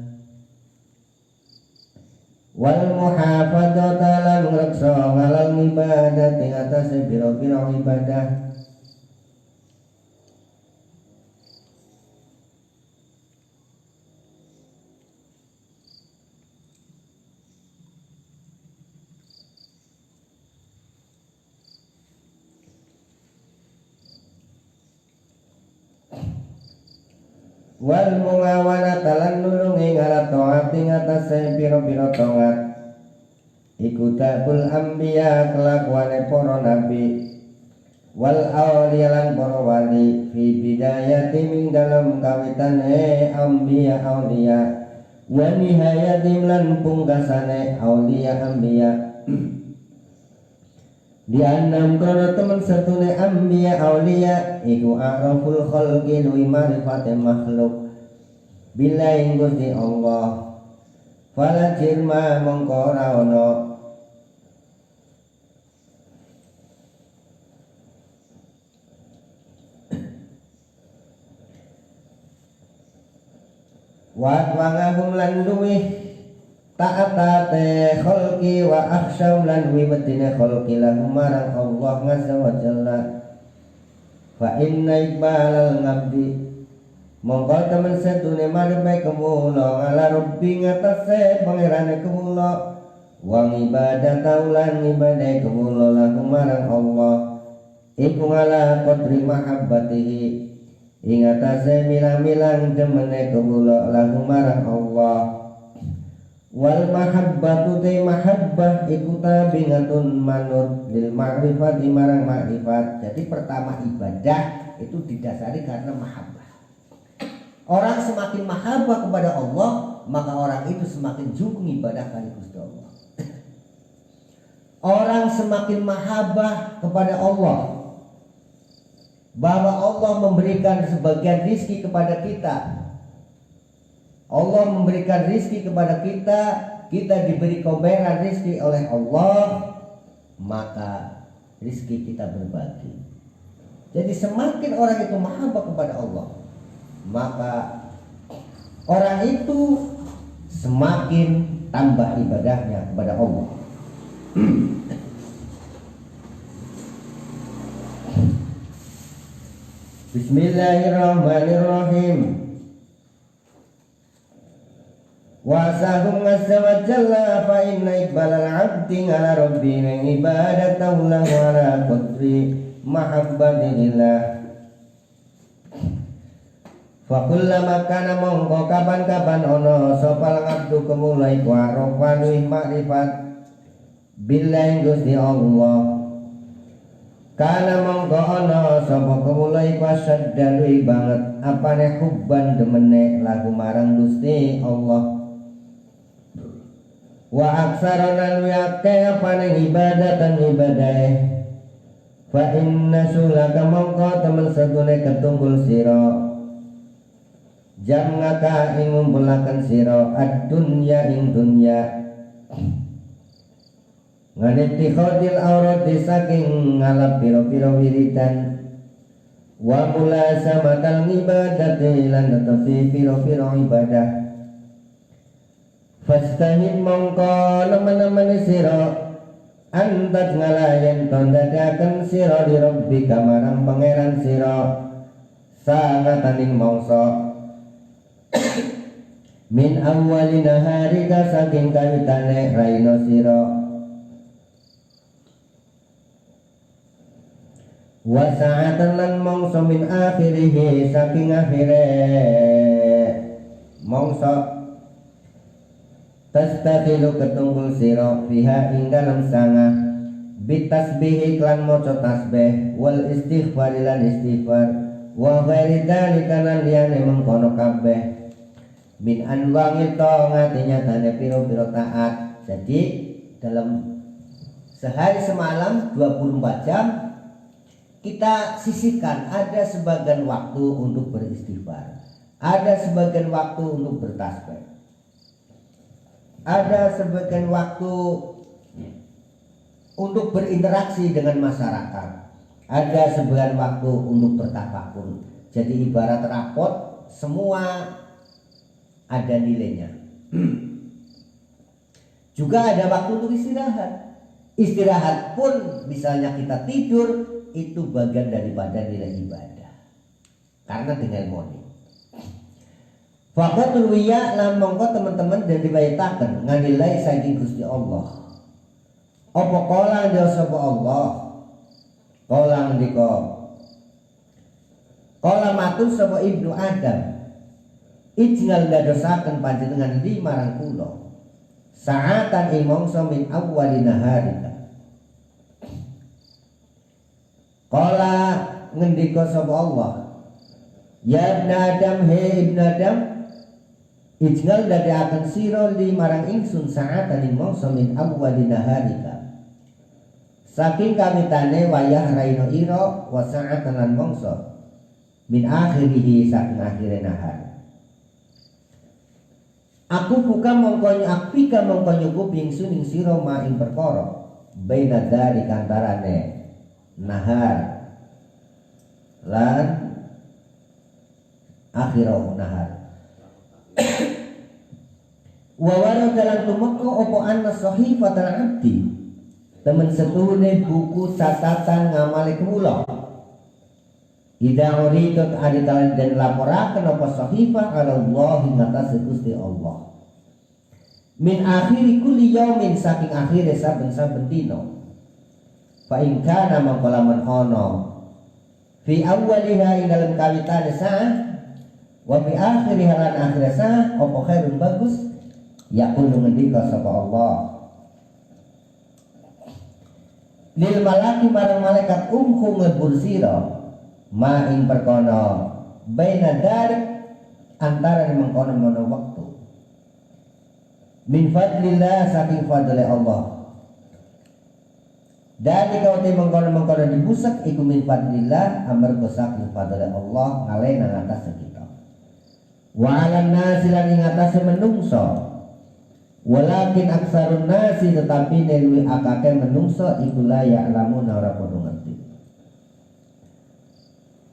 wal muhafadzata lan ngreksa ngalal ibadah ing atase biro-biro ibadah wal mungawana talan nulungi ngalat to'at ing atase piro-piro to'at iku takul anbiya kelakuane para nabi wal awliya lan para wali fi bidayati min dalam kawitane anbiya awliya wa nihayatim lan pungkasane awliya anbiya di annam krono temen setune anbiya awliya iku araful khalqi luwi marifate makhluk billahi Gusti Allah fala jirma mongko ora ana wa wangahum lan luwih ta'atate khalqi wa akhshaw lan wiwedine khalqi lahum marang Allah azza wa jalla fa inna iqbalal ngabdi mongko temen setune maripe kemula ala rabbi ngatasé pangerane kemula wang ibadah taulan ibadah kemula lahum marang Allah iku ala qadri mahabbatihi ing atase milang-milang demene kemula lahum marang Allah wal mahabbatu te mahabbah iku tabingatun manut lil ma'rifati marang ma'rifat. Jadi pertama ibadah itu didasari karena mahabbah. Orang semakin mahabbah kepada Allah, maka orang itu semakin jukung ibadah kali Gusti Allah. Orang semakin mahabbah kepada Allah, bahwa Allah memberikan sebagian rizki kepada kita, Allah memberikan rizki kepada kita, kita diberi komberan rizki oleh Allah, maka rizki kita berbagi. Jadi semakin orang itu mahabbah kepada Allah, maka orang itu semakin tambah ibadahnya kepada Allah. Bismillahirrahmanirrahim. Wasahum azza wa jalla fa inna iqbalal abdi ala rabbi min ibadatahu lahu ala qadri mahabbatillah. Fakullama kana mongko kapan-kapan ono sapa ngabdu kemulai ku arafan wi makrifat billahi Gusti Allah. Kana mongko ono sapa kemulai ku saddan wi banget apane hubban demene lagu marang Gusti Allah. Wa aksaronan wi akeh apane ibadatan ibadah. Fa inna sulaka mongko temen sedune ketunggul sira jam ngaka ing ngumpulaken sira ad-dunya ing dunya nganiti khodil aurati saking ngalap pira-pira wiridan wa mulasamatal ibadati lan tetepi pira-pira ibadah fastahid mongko nemen-nemen sira antat ngalayan tondadaken sira di rabbika marang pangeran sira sangataning mangsa min awwali naharika saking kawitane raina sira wa sa'atan lan mangsa min akhirihi saking akhire mangsa tastaqilu ketunggul sira fiha ing dalam sanga bitasbihi klan maca tasbih wal istighfar lan istighfar wa ghairi dzalika lan liyane mengkono kabeh min anwangil ta'atinya tanda piro-piro taat. Jadi dalam sehari semalam 24 jam kita sisihkan ada sebagian waktu untuk beristighfar, ada sebagian waktu untuk bertasbih, ada sebagian waktu untuk berinteraksi dengan masyarakat, ada sebagian waktu untuk bertafakur. Jadi ibarat rapot semua ada nilainya. Juga ada waktu untuk istirahat. Istirahat pun misalnya kita tidur itu bagian daripada nilai ibadah. Karena dengan moni. Faqatul wiya lan mongko teman-teman dan riwayataken nganilai saking Gusti Allah. Apa kala ndak sapa Allah? Kala ngendika. Kala matur sapa Ibnu Adam. Ijnal dadosaken panjenengan li marang kula sa'atan ing mangsa min awwali naharika. Qala ngendika sapa Allah, ya ibn Adam, he ibn Adam, ijnal dadiaken sira li marang ingsun sa'atan ing mangsa min awwali naharika saking kawitane wayah raina ira wa sa'atan lan mangsa min akhirihi saking akhire nahar. Aku buka mongkonyo akfika mongkonyo kuping suning siro ma ing perkara baina dari kantarane nahar lan akhirah nahar. Wa waradalan tumeka apa anna sahifatal abdi temen setuhune buku catatan ngamale kula. Ida uridat adikalan dan laporaken apa sahifah ala Allah ngatasi Gusti Allah. Min akhiri kulli yaumin saking akhire saben-saben dina. Fa in kana maqalaman ono fi awwaliha ing dalam kawitane sa'ah wa fi akhiriha lan akhir sa'ah apa khairun bagus yaqulu ngendika sapa Allah. Lil malaki marang malaikat ngebur sira ma ing perkono baina darik antara mengkono-mono waktu min fadlillah saking fadli Allah dari kau te mengkono-mengkono dibusak iku min fadlillah amarga saking fadli Allah ngalena ngatas kita wa alan nasi lan ing atase menungso walakin aksarun nasi tetapi luwih akake menungso iku la ya'lamuna ora padha ngerti.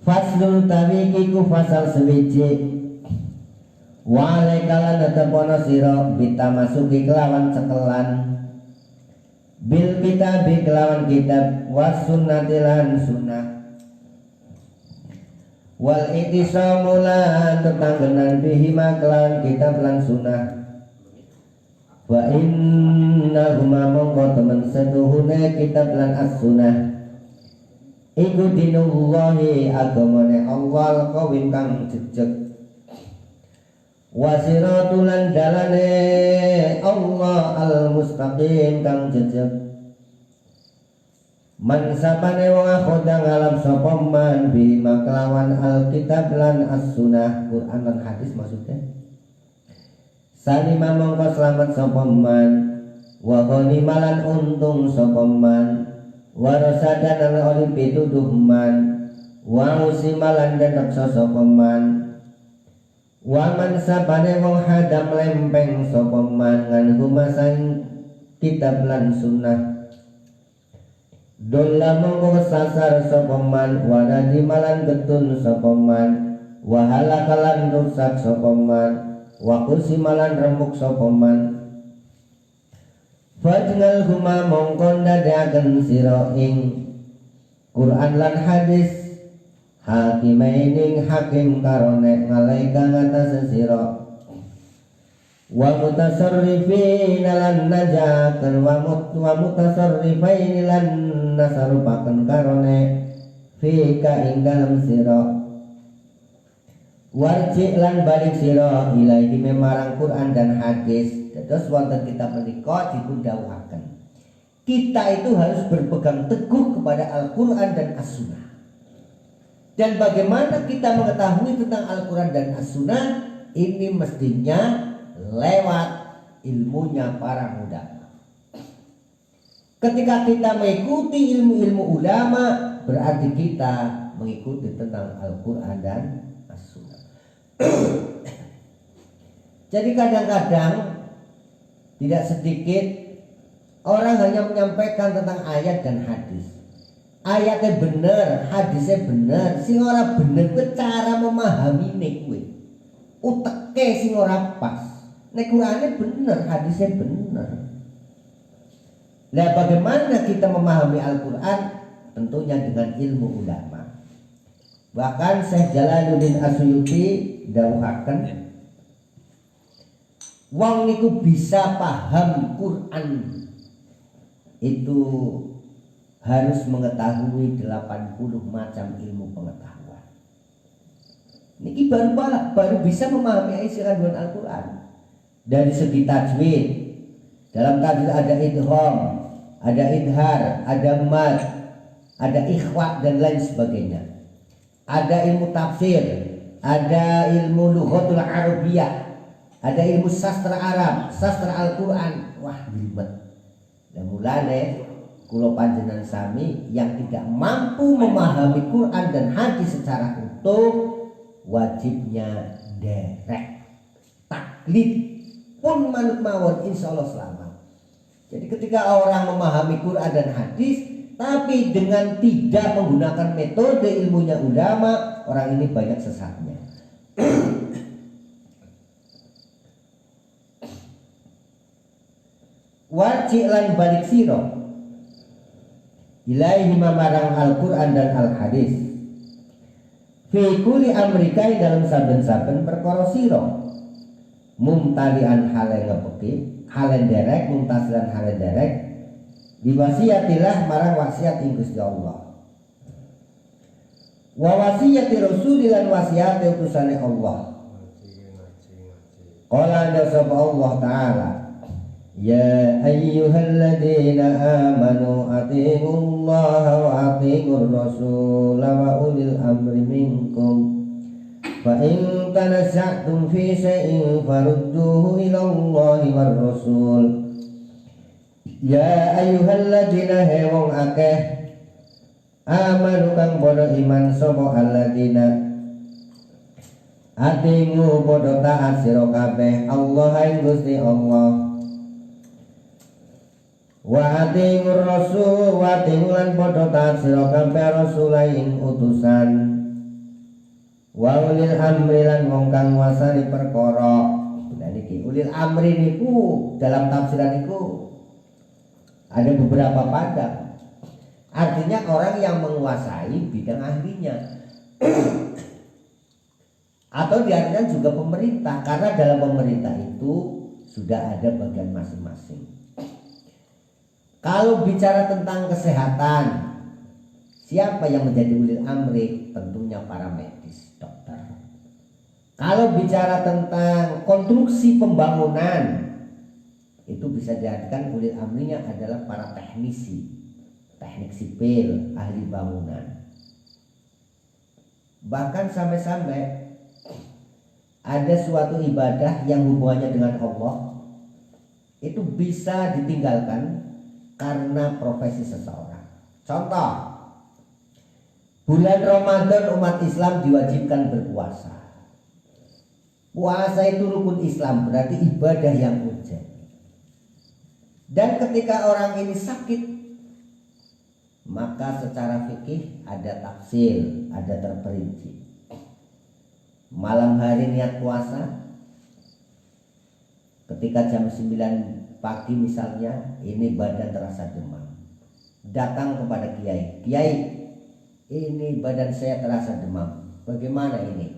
Faslul tawikiku fasal sewiji wa alaikalan tetepono sira bitamasuki kelawan cekelan bil kitabi kelawan kitab was sunnatilan sunnah wal itisamulan tetanggenan bihima kelawan kitab lan sunnah wa inna huma mongko temen seduhune kitab lan as-sunnah iku dinullahi agamane Allah kawin kang jejeg wasiratulan dalane Allah al-mustaqim kang jejeg man sapane wong akhoda ngalap sapa man bi maklawan alkitab lan as-sunnah Quran lan hadis maksudnya salima mongko selamat sapa man wa ghanimalan untung sapa man wa rasadan lan oli pituduh man wa usimalan dan reksa sapa man wa man sapane wong hadam lempeng sapa man ngan humasang kitab lan sunnah dolla mongko sasar sapa man wa nadimalan getun sapa man wa halakalan rusak sapa man wa kusimalan remuk sapa man fajnal huma mongko ndadekaken sira ing Quran lan hadis hakimaining hakim karone ngalaika ngatas sira wa mutasarrifin lan najakan wa mutasarrifain lan nasarupaken karone fika ing dalem sira warji lan balik sira ilahi memarang Quran dan hadis. Terus wonten kitab menika dipundhawuhaken kita itu harus berpegang teguh kepada Al-Quran dan As-Sunnah. Dan bagaimana kita mengetahui tentang Al-Quran dan As-Sunnah ini mestinya lewat ilmunya para ulama. Ketika kita mengikuti ilmu-ilmu ulama berarti kita mengikuti tentang Al-Quran dan As-Sunnah. Jadi kadang-kadang tidak sedikit orang hanya menyampaikan tentang ayat dan hadis. Ayatnya bener, hadisnya bener, sing ora bener ku cara memahami kuwi. Uteke sing ora pas. Nek Qur'ane bener, hadisnya bener. Nah, bagaimana kita memahami Al-Qur'an? Tentunya dengan ilmu ulama. Bahkan Syekh Jalaluddin Asyuyuti dawuhaken wong niku bisa paham Quran itu harus mengetahui 80 macam ilmu pengetahuan. Niki baru bisa memahami isi kandungan Al-Quran. Dari segi tajwid, dalam tajwid ada idgham, ada idhar, ada mad, ada ikhwa dan lain sebagainya. Ada ilmu tafsir, ada ilmu lughatul arabiyah, ada ilmu sastra Arab, sastra Al-Quran. Wah, ribet. Dan mulane kula panjenengan sami yang tidak mampu memahami Quran dan hadis secara utuh wajibnya derek taklid pun manut mawon insyaallah selamat. Jadi ketika orang memahami Quran dan hadis tapi dengan tidak menggunakan metode ilmunya ulama, orang ini banyak sesatnya. Wajib lan balik siro ilaihi marang Al-Quran dan Al-Hadis fi kulli amrikai dalam saben-saben perkara siro mumtalian hale ngepeki hale derek mumtasilan hale derek diwasiatilah marang wasiat ing Gusti Allah wa wasiyati rasulilan wasiat utusane Allah qala sapa Allah taala ya ayyuhalladzina amanu atiiullaha wa atiiur rasul wa ulil amri minkum fa in tanaza'tum fi syai'in farudduhu ila Allahi war rasul ya ayyuhalladzina hewong akeh amanu kang padha iman sapa alladzina atiiu padha taat sira kabeh Allah ing Gusti Allah wa atiiur rasul wa atiiulan padha taat sira kabeh rasul ing utusan wa ulil amri lan wong kang nguasani perkara. Nah niki ulil amri niku dalam tafsiran niku ada beberapa padang. Artinya orang yang menguasai bidang ahlinya. Atau diartikan juga pemerintah karena dalam pemerintah itu sudah ada bagian masing-masing. Kalau bicara tentang kesehatan, siapa yang menjadi ulil amri? Tentunya para medis, dokter. Kalau bicara tentang konstruksi pembangunan, itu bisa diartikan ulil amrinya adalah para teknisi, teknik sipil, ahli bangunan. Bahkan sampai-sampai ada suatu ibadah yang hubungannya dengan Allah itu bisa ditinggalkan karena profesi seseorang. Contoh, bulan Ramadan umat Islam diwajibkan berpuasa. Puasa itu rukun Islam, berarti ibadah yang urgent. Dan ketika orang ini sakit, maka secara fikih ada tafsir, ada terperinci. Malam hari niat puasa, ketika jam 9 pagi misalnya, ini badan terasa demam. Datang kepada kiai, "Kiai, ini badan saya terasa demam. Bagaimana ini?"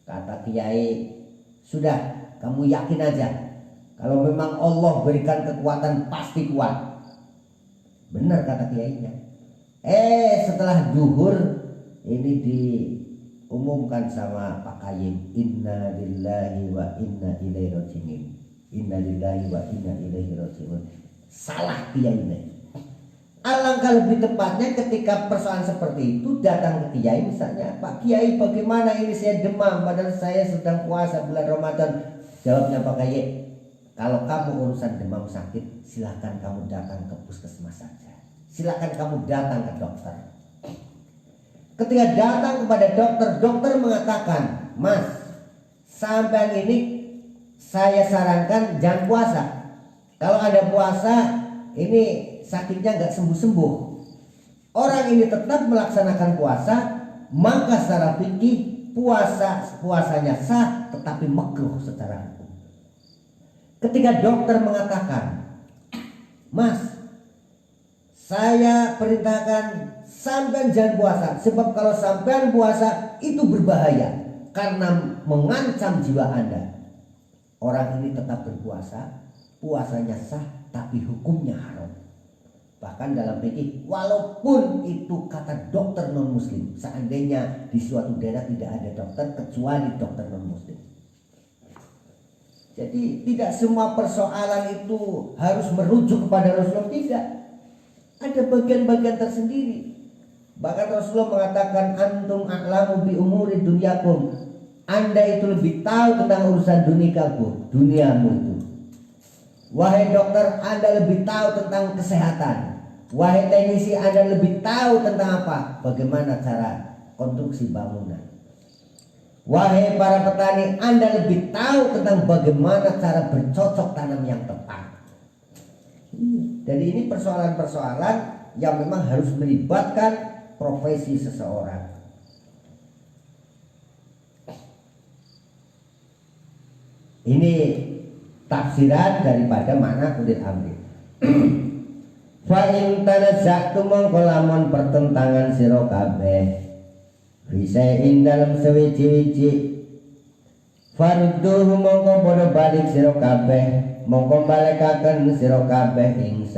Kata kiai, "Sudah, kamu yakin aja. Kalau memang Allah berikan kekuatan pasti kuat." Benar kata kiainya. Setelah zuhur ini diumumkan sama Pak Kayim, "Inna lillahi wa inna ilaihi raji'un. Inna lillahi wa inna ilaihi raji'un." Salah kiainya. Alangkah lebih tepatnya ketika persoalan seperti itu datang ke kiai misalnya, "Pak Kiai, bagaimana ini saya demam padahal saya sedang puasa bulan Ramadan." Jawabnya Pak Kiai, "Kalau kamu urusan demam sakit, silahkan kamu datang ke puskesmas saja. Silahkan kamu datang ke dokter." Ketika datang kepada dokter, dokter mengatakan, "Mas, sampai ini saya sarankan jangan puasa. Kalau Anda puasa, ini sakitnya nggak sembuh-sembuh." Orang ini tetap melaksanakan puasa, maka secara fikih puasanya sah, tetapi makruh secara hukum. Ketika dokter mengatakan, "Mas, saya perintahkan sampean jangan puasa, sebab kalau sampean puasa itu berbahaya karena mengancam jiwa Anda." Orang ini tetap berpuasa, puasanya sah, tapi hukumnya haram. Bahkan dalam fikih, walaupun itu kata dokter non muslim, seandainya di suatu daerah tidak ada dokter kecuali dokter non muslim. Jadi tidak semua persoalan itu harus merujuk kepada Rasulullah, tidak. Ada bagian-bagian tersendiri. Bahkan Rasulullah mengatakan, "Antum a'lamu bi umuri dunyakum." Anda itu lebih tahu tentang urusan duniamu itu. Wahai dokter, Anda lebih tahu tentang kesehatan. Wahai teknisi, Anda lebih tahu tentang apa? Bagaimana cara konstruksi bangunan. Wahai para petani, Anda lebih tahu tentang bagaimana cara bercocok tanam yang tepat. Jadi ini persoalan-persoalan yang memang harus melibatkan profesi seseorang. Ini tafsiran daripada makna ulil amri. Fa in tanaza'tum mongko lamun pertentangan sira kabeh bisa ing dalam sewiji-wiji, farudduhu mongko padha balik sira kabeh, mongko balekaken sira kabeh ing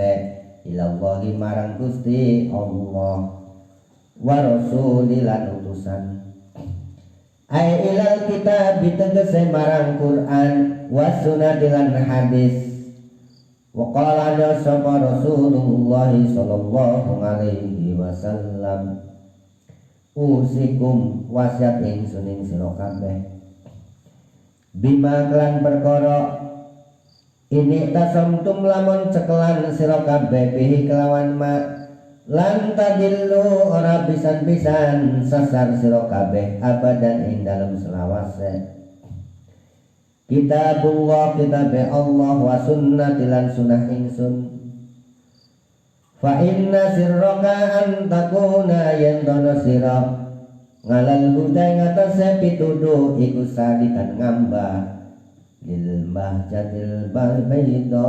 ilallahi marang Gusti Allah wa rasuli lan utusan. Ai ilal kitab tegese marang Quran wa sunnah lan hadis. Wa qala sapa Rasulullah sallallahu alaihi wasallam, usikum wasiat ingsun ing sira kabeh bima kelan perkara ini tasamtum lamun cekelan sira kabeh bihi kelawan ma lan tadillu ora pisan-pisan sasar sira kabeh abadan ing dalem selawase. Kitabullah kitabe Allah wa sunnati lan sunnah ingsun. Fa inna sirraka an takuna yentono sira ngalal huda ngatasé pituduh iku salikan ngambah lil mahjatil balbaida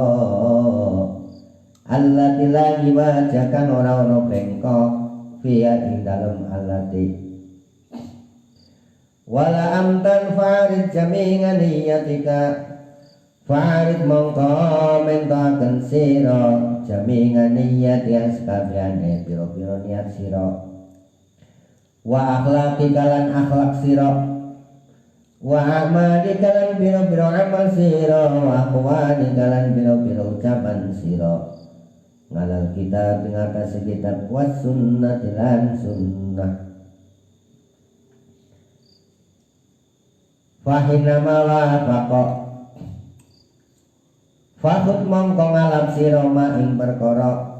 allati lagi wajah kang ora bengkok fiya ing dalem allati wala amtan farid jamingan niyatika farid mongko mentoaken sira jamingan niyat yang sekabehane pira-pira niat sira wa akhlaqi kalan akhlak sira wa amali kalan biro-biro amal sira wa aqwali kalan biro-biro ucapan sira ngalal kitab ing atase kitab wa sunnati lan sunnah. Fahina mawafaqa fakut mongko ngalap sira ma ing perkara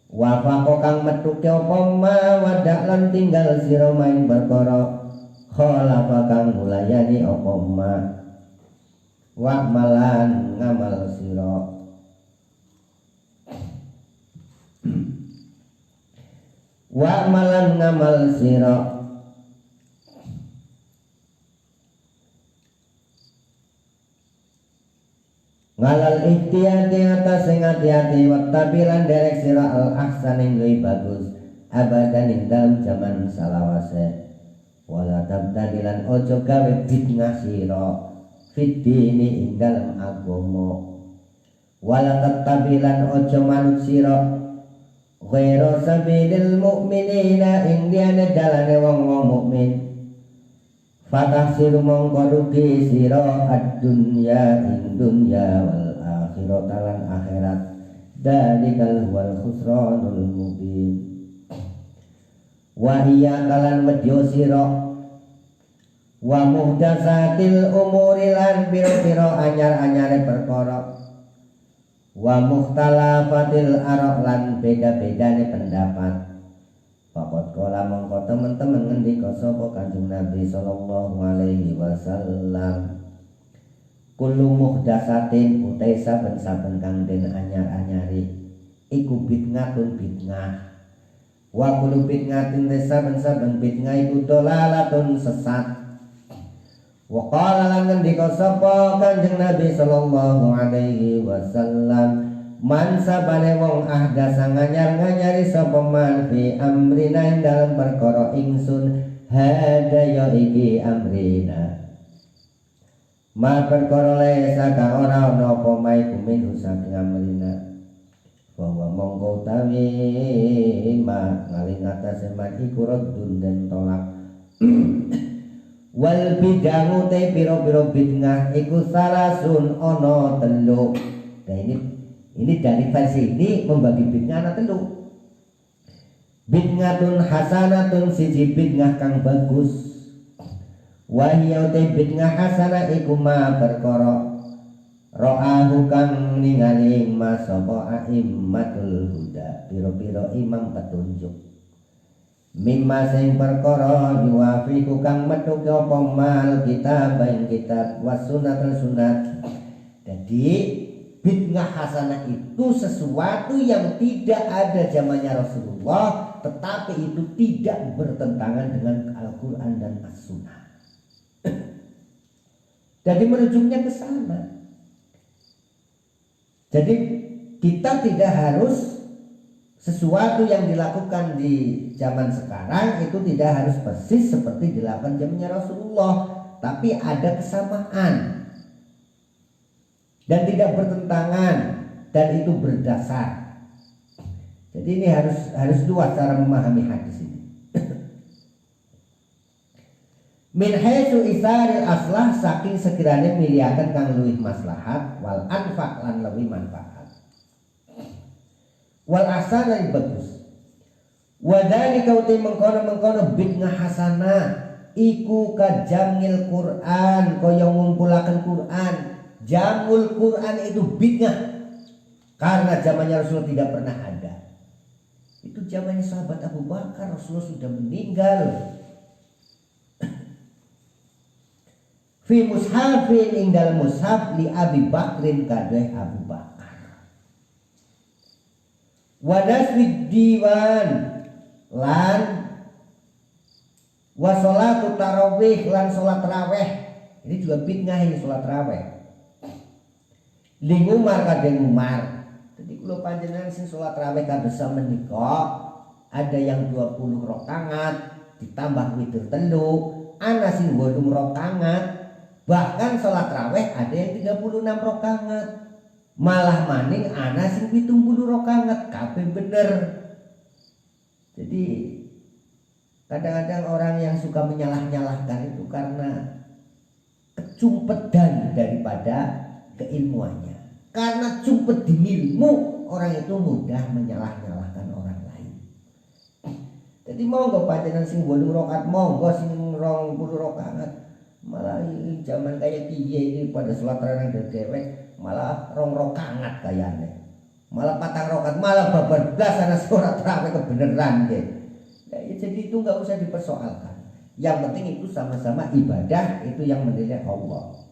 wafaqa kang metuke apa ma wadak lan tinggal sira ma ing perkara khalafa kang mulayani apa ma wa malan ngamal sira wa malan ngamal sira ngalal ihtiyati atas sing hati-hati wattabilan derek sira al ahsan ing luwih bagus abadan ing dalem jaman salawase wala tabtadilan ojo gawe bid'ah sira fid dini ing dalem agama wala tattabilan ojo manut sira ghairu sabilil mu'minina ing liyane dalane wong-wong mukmin fatahsiru mongko rugi sira ad-dunya ing dunya wal akhirat lan akhirat dalikal wal khusranul mubin wa iya kalan wedya sira wa muhdatsatil umuri lan pira-pira anyar-anyare perkara wa mukhtalafatil ara' lan beda-bedane pendapat. Pakot kola mongko temen-temen ngendika sapa Kanjeng Nabi sallallahu alaihi wasallam kullu muhdatsatin utai saben-saben kang den anyar-anyari iku bid'atun bid'ah wa kullu bid'atin saben-saben bid'ah iku dolalatun sesat. Wa qala lan ngendika sapa Kanjeng Nabi sallallahu alaihi wasallam man sabane wong ahdasa nganyar-nganyari sapa man fi amrina ing dalem perkara ingsun hadaya iki amrina ma perkara lesa kang ora ana apa mai kumin saking amrina bahwa mongko utawi ma ngaling atase man iku raddun den tolak wal bid'ah te pira-pira bid'ah iku salasun ana telu. Nah ini dari versi ini membagi bid'ah ana telu. Bid'atun hasanatun siji bid'ah kang bagus. Wa hiya te bid'ah hasanah iku ma perkara ra'ahu kang ningali ma sapa aimmatul huda pira-pira imam petunjuk. Mimma sing perkara yuwafiku kang metuke apa mal kitab ing kitab wasunat sunat. Jadi bid'ah hasanah itu sesuatu yang tidak ada zamannya Rasulullah tetapi itu tidak bertentangan dengan Al-Quran dan As-Sunnah. Jadi merujuknya ke sana. Jadi kita tidak harus sesuatu yang dilakukan di zaman sekarang itu tidak harus persis seperti dilakukan zamannya Rasulullah, tapi ada kesamaan dan tidak bertentangan dan itu berdasar. Jadi ini harus luas cara memahami hadis ini. Min haitsu isaril aslah saking sekiranya miliakan kang luwih maslahat wal anfa lan luwih manfaat. Wal ahsan yang bagus. Wadhalika uti mengkono bid'ah hasanah iku kajamil Quran kaya ngumpulaken Quran. Jamul Quran itu bid'ah karena zamannya Rasul tidak pernah ada. Itu zamannya sahabat Abu Bakar, Rasulullah sudah meninggal. Fi mushafin ing dalam mushaf li Abi Bakrin kadeh Abu Bakar. Wa nasrid diwan lan wa sholatu tarawih lan sholat raweh. Ini juga bid'ah ini sholat raweh. Li Umar kadeh Umar. Jadi kalau panjenengan sing sholat raweh kadesa menika ada yang 20 rakaat ditambah witir telu, ana sing 8 rakaat. Bahkan sholat raweh ada yang 36 rakaat. Malah maning ana sing 70 rakaat, kabeh bener. Jadi kadang-kadang orang yang suka menyalah-nyalahkan itu karena kecumpedan daripada keilmuannya. Karena cumpet di ilmu, orang itu mudah menyalah-nyalahkan orang lain. Jadi monggo panjenengan sing 8 rakaat, monggo sing 20 rakaat. Malah ini zaman kayak piye ini pada salat renang dewek malah 2 rakaat kayane. Malah 4 rakaat, malah bablas ana surat rawe kebenaran nggih. Nah, ya jadi itu nggak usah dipersoalkan. Yang penting itu sama-sama ibadah, itu yang menilai Allah.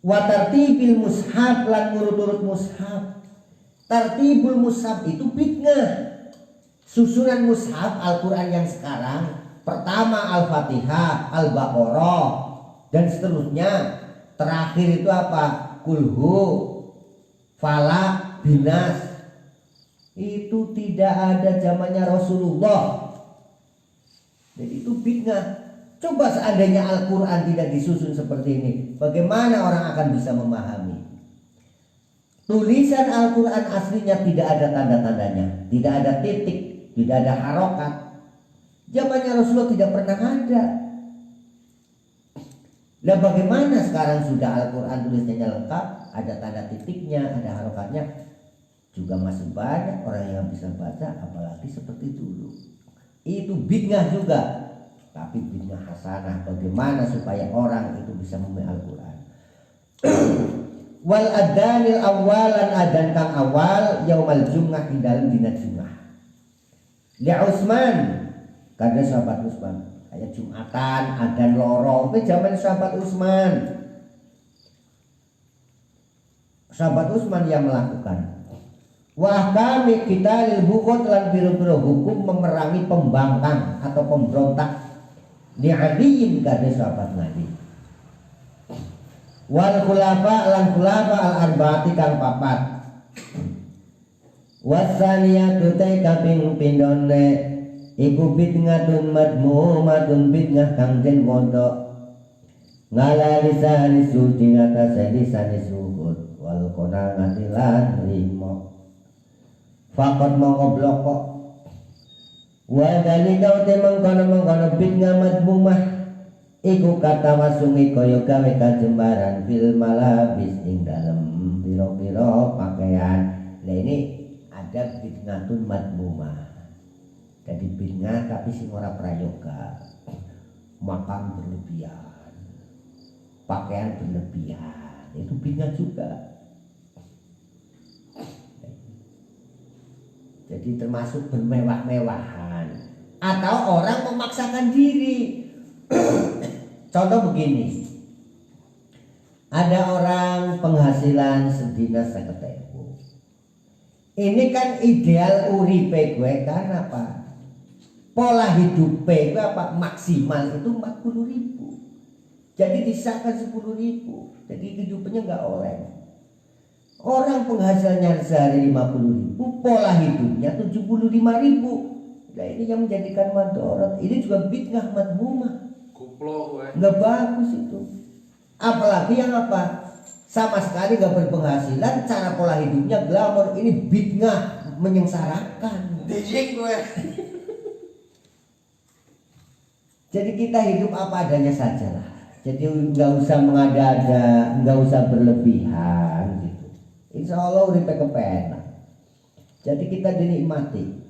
Wa tartibil mushaf lan ngurut-urut mushaf. Tartibul mushaf itu bid'ah. Susunan mushaf Al-Qur'an yang sekarang, pertama Al-Fatihah, Al-Baqarah dan seterusnya. Terakhir itu apa? Kulhu, Falak, Binas. Itu tidak ada zamannya Rasulullah. Jadi itu bid'ah. Coba seandainya Al-Quran tidak disusun seperti ini, bagaimana orang akan bisa memahami? Tulisan Al-Quran aslinya tidak ada tanda-tandanya, tidak ada titik, tidak ada harokat. Zamannya Rasulullah tidak pernah ada. Nah bagaimana sekarang sudah Al-Quran tulisannya lengkap, ada tanda titiknya, ada harokatnya, juga masih banyak orang yang bisa baca, apalagi seperti dulu. Itu bid'ah juga. Tapi bid'ah hasanah, bagaimana supaya orang itu bisa memahami Al-Quran. Wal adanil awalan adan kang awal yaumal jum'ah di dalam dina Jum'ah. Li Utsman, kada sahabat Utsman, kayak Jumatan, adan loro, itu zaman sahabat Utsman. Sahabat Utsman yang melakukan. Wah kami kita lil bukot lan biru-biru hukum memerangi pembangkang atau pemberontak. Di'adiin kada sahabat Nabi. Wal khulafa lan khulafa al arba'ati kang papat. Wasaniyatu ta kaping pindone iku bidngatun madmumatun bidngah kang den wondo. Ngala lisan suci ngata lisan suhud wal qanangati lan rimo. Fakot mongko bloko. Wa dalika te mengkono bidngah madmumah iku kata wasungi kaya gawe kajembaran fil malabis ing dalem pira-pira pakaian. Nah ini ada bidngatun madmumah. Jadi bidngah tapi sing ora prayoga. Makan berlebihan, pakaian berlebihan, itu bidngah juga. Jadi termasuk bermewah-mewahan atau orang memaksakan diri. Contoh begini, ada orang penghasilan sedina 50.000. Ini kan ideal uripe gue karena apa? Pola hidup gue apa maksimal itu 40.000. Jadi disahkan 10.000. Jadi kehidupannya nggak oleh. Orang penghasilannya sehari 50.000, pola hidupnya 75.000. Nah ini yang menjadikan madorot. Ini juga bid'ah madmumah. Kuplo gue. Nggak bagus itu. Apalagi yang apa? Sama sekali nggak berpenghasilan, cara pola hidupnya glamor. Ini bid'ah menyengsarakan. Dijing gue. Jadi kita hidup apa adanya saja lah. Jadi nggak usah mengada-ada, nggak usah berlebihan gitu. Insya Allah urip kepenak. Jadi kita dinikmati.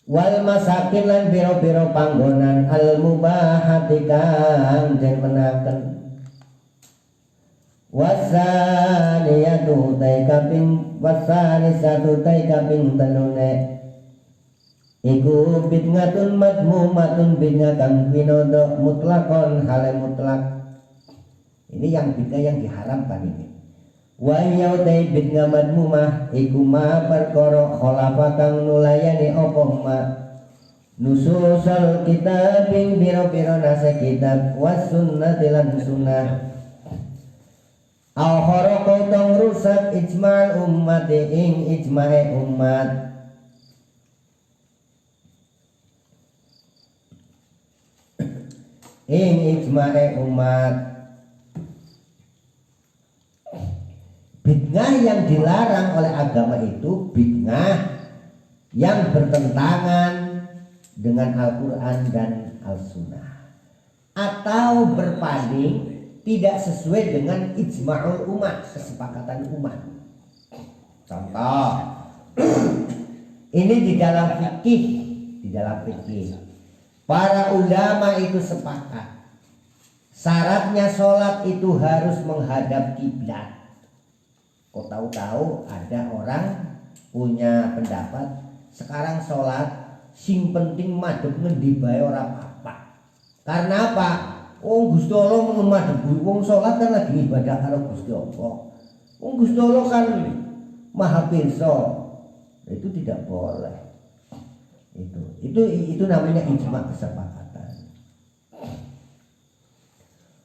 Wal masakin lan biro-biro panggonan al mubahati kang den menaken. Wasaniyatu tai kaping wasanisatu tai kaping telune. Iku bidngatun madmumatun bidngah kang winodo mutlakon hale mutlak. Ini yang bid'ah yang diharamkan ini. Wa yaudai bid'ah madmumah iku ma perkara khalafa kang nulayani apa ma nususul kitab ing biro-biro nase kitab was sunnati lan sunnah. Au kharaqa tong rusak ijmal umat ing ijmae umat. Ing ijmae umat. Bid'ah yang dilarang oleh agama itu bid'ah yang bertentangan dengan Al-Quran dan Al-Sunnah, atau berpaling tidak sesuai dengan ijma'ul umat, kesepakatan umat. Contoh, ini di dalam fikih, para ulama itu sepakat syaratnya sholat itu harus menghadap kiblat. Kau tahu-tahu ada orang punya pendapat sekarang sholat sing penting madhep ngendi bae ora apa-apa. Karena apa? Oh Gusti Allah mengemadhep wong sholat kan lagi ibadah karo Gusti Allah. Oh Gusti Allah kan Maha Pirsa. Itu tidak boleh. Itu namanya ijma, kesepakatan.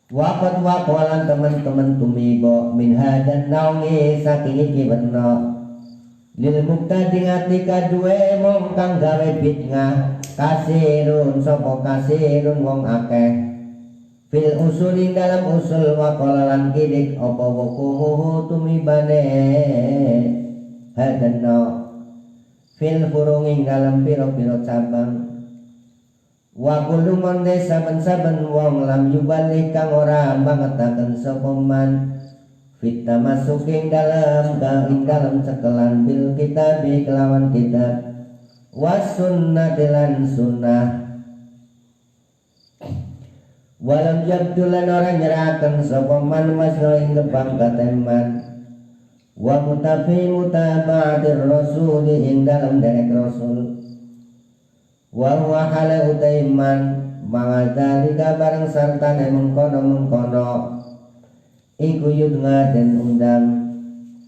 Waqat waqalan teman-teman tumibo min hadan naungi saking iki bener lil mubtadi ngatika duwe mong kang gawe bid'ah kasirun sapa kasirun wong akeh fil usuli dalam usul waqalan kidik apa wukuhu tumibane hadan no fil furunging dalam piro-piro cabang wa kullu man saben-saben wong lam yubalik kang ora bangetaken sapa man fit tamasuking dalam cekelan bil kitab kelawan kitab was sunnah lan sunnah walam yabdulan orang nyerakan sapa man wasra ing kebangkatan man wa mutaba'atir rasul ing dalam derek rasul wa huwa hala utaiman mangadalika barang sartane mengkono iku yudnga dan undang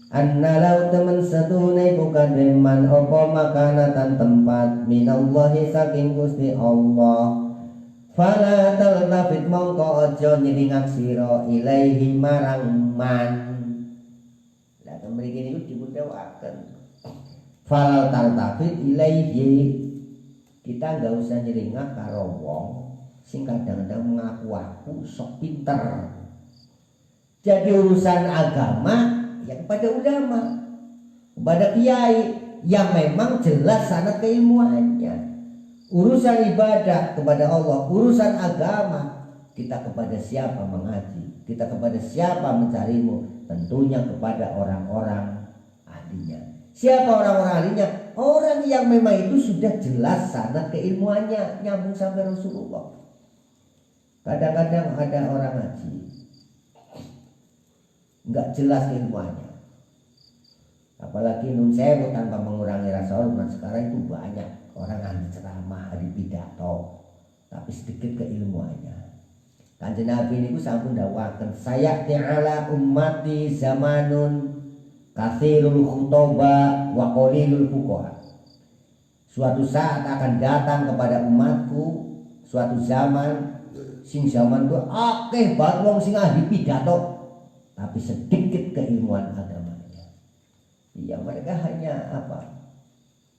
annalau temen setune ku kademan apa makanatan tempat minallahi saking Gusti Allah fala taltafit mongko aja nyeringak sira ilaihi marang man. Lah mriki niku dipundewaken fala taltafit ilaihi, kita nggak usah nyeringak karo wong sing kadang-kadang mengaku-aku sok pinter. Jadi urusan agama ya kepada ulama, kepada kiai yang memang jelas sanad keilmuannya. Urusan ibadah kepada Allah, urusan agama kita kepada siapa mengaji, kita kepada siapa mencarimu, tentunya kepada orang-orang ahlinya. Siapa orang-orang ahlinya? Orang yang memang itu sudah jelas sanad keilmuannya, nyambung sampai Rasulullah. Kadang-kadang ada orang ngaji nggak jelas ilmuannya, apalagi nun sewu tanpa mengurangi rasa hormat. Sekarang itu banyak orang ahli ceramah, ahli pidato, tapi sedikit keilmuannya. Kanjeng Nabi ini sampun dakwaken saya ta'ala ummati zamanun kathirul khutoba wa qalilul fuqaha. Suatu saat akan datang kepada umatku suatu zaman sing zaman ku akeh banget wong sing ahli pidato tapi sedikit keilmuan agamanya. Ya mereka hanya apa?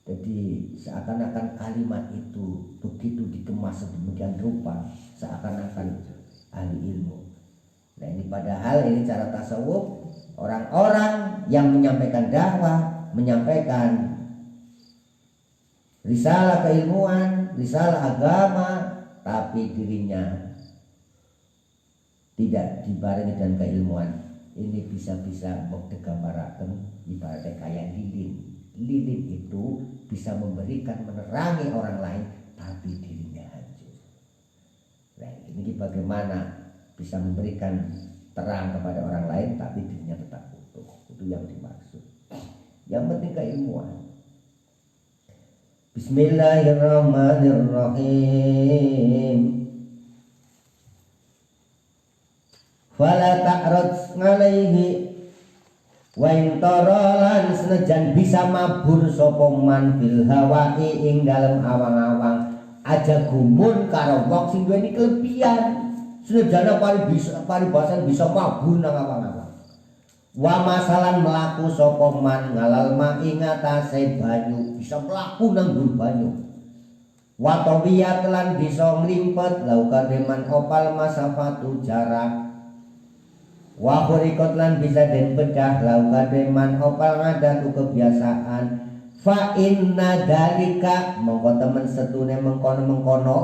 Jadi seakan-akan kalimat itu begitu dikemas sedemikian rupa seakan-akan ahli ilmu. Nah ini padahal ini cara tasawuf, orang-orang yang menyampaikan dakwah, menyampaikan risalah keilmuan, risalah agama, tapi dirinya tidak dibarengi dengan keilmuan. Ini bisa-bisa menggambarkan ibaratnya kayak lilin. Lilin itu bisa memberikan, menerangi orang lain, tapi dirinya hancur. Nah ini bagaimana bisa memberikan terang kepada orang lain, tapi dirinya tetap utuh. Itu yang dimaksud. Yang penting keilmuan. Bismillahirrahmanirrahim. Fala ta'raj ngalaihi wa in taralan senajan bisa mabur sapa man fil hawa'i ing dalem awang-awang aja gumun karo wong sing duweni kelebihan senajan paribasan bisa mabur nang awang-awang. Wa masalan mlaku sapa man ngalal ma ing atase banyu bisa mlaku nang dhuwur banyu. Wa tawiyat lan bisa nglimpet laukademan opal masafatu jarak. Wa khurikot lan bisa den bedah lau kademan opal ngadatu kebiasaan Fa inna dalika mongko temen setune mengkono-mengkono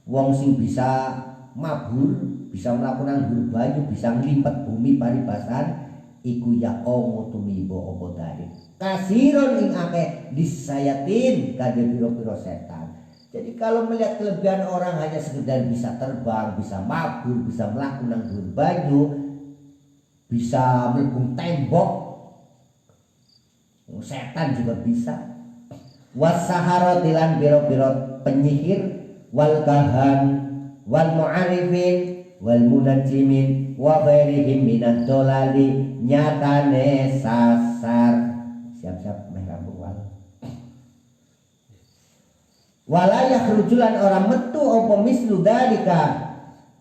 wong sing bisa mabur, bisa melakukan hur banyu, bisa nglimpet bumi paribasan iku yaqomu tumiba apa dalik. Kasiron ing akeh disayatin kadhe pira-pira setan. Jadi kalau melihat kelebihan orang hanya sekedar bisa terbang, bisa mabur, bisa melakukan hur banyu, bisa melebung tembok, setan juga bisa. Wasahara tilan biro-biro penyihir, wal kahan, wal mu'arifin, wal munajimin, wa ghairihim minad dolali nyatane sasar. Siap-siap meh rampung wal. Wala yakhrujulan orang metu apa mislu dalika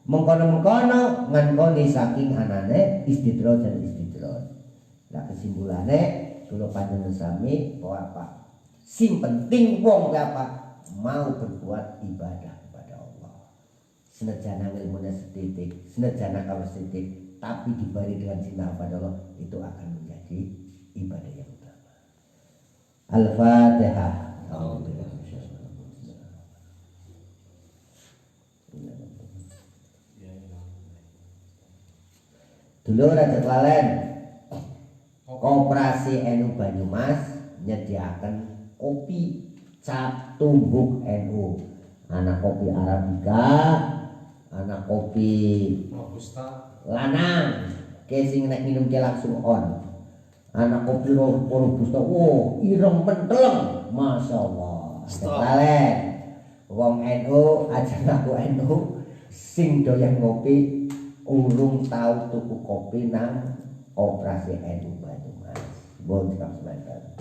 mengkono-mengkono ngankoni saking anane istidroj dan istidroj. Lah kesimpulannya kalau panjenengan sami apa? Sing penting wong apa? Mau berbuat ibadah kepada Allah. Senajan ilmunya setitik, senajan kalau setitik, tapi diberi dengan cinta kepada Allah, itu akan menjadi ibadah yang utama. Al-Fatihah. Dulu Raja Klalen Koperasi NU Banyumas menyediakan kopi cap tumbuk NU, anak kopi Arabica, anak kopi lanang, sing nek minum ke langsung on, anak kopi robusta, wow ireng penteleng, masya Allah. Klalen wong NU aja ngaku NU sing doyan ngopi urung tahu tuku kopi nang Koperasi NU Banyumas. Bon semangat.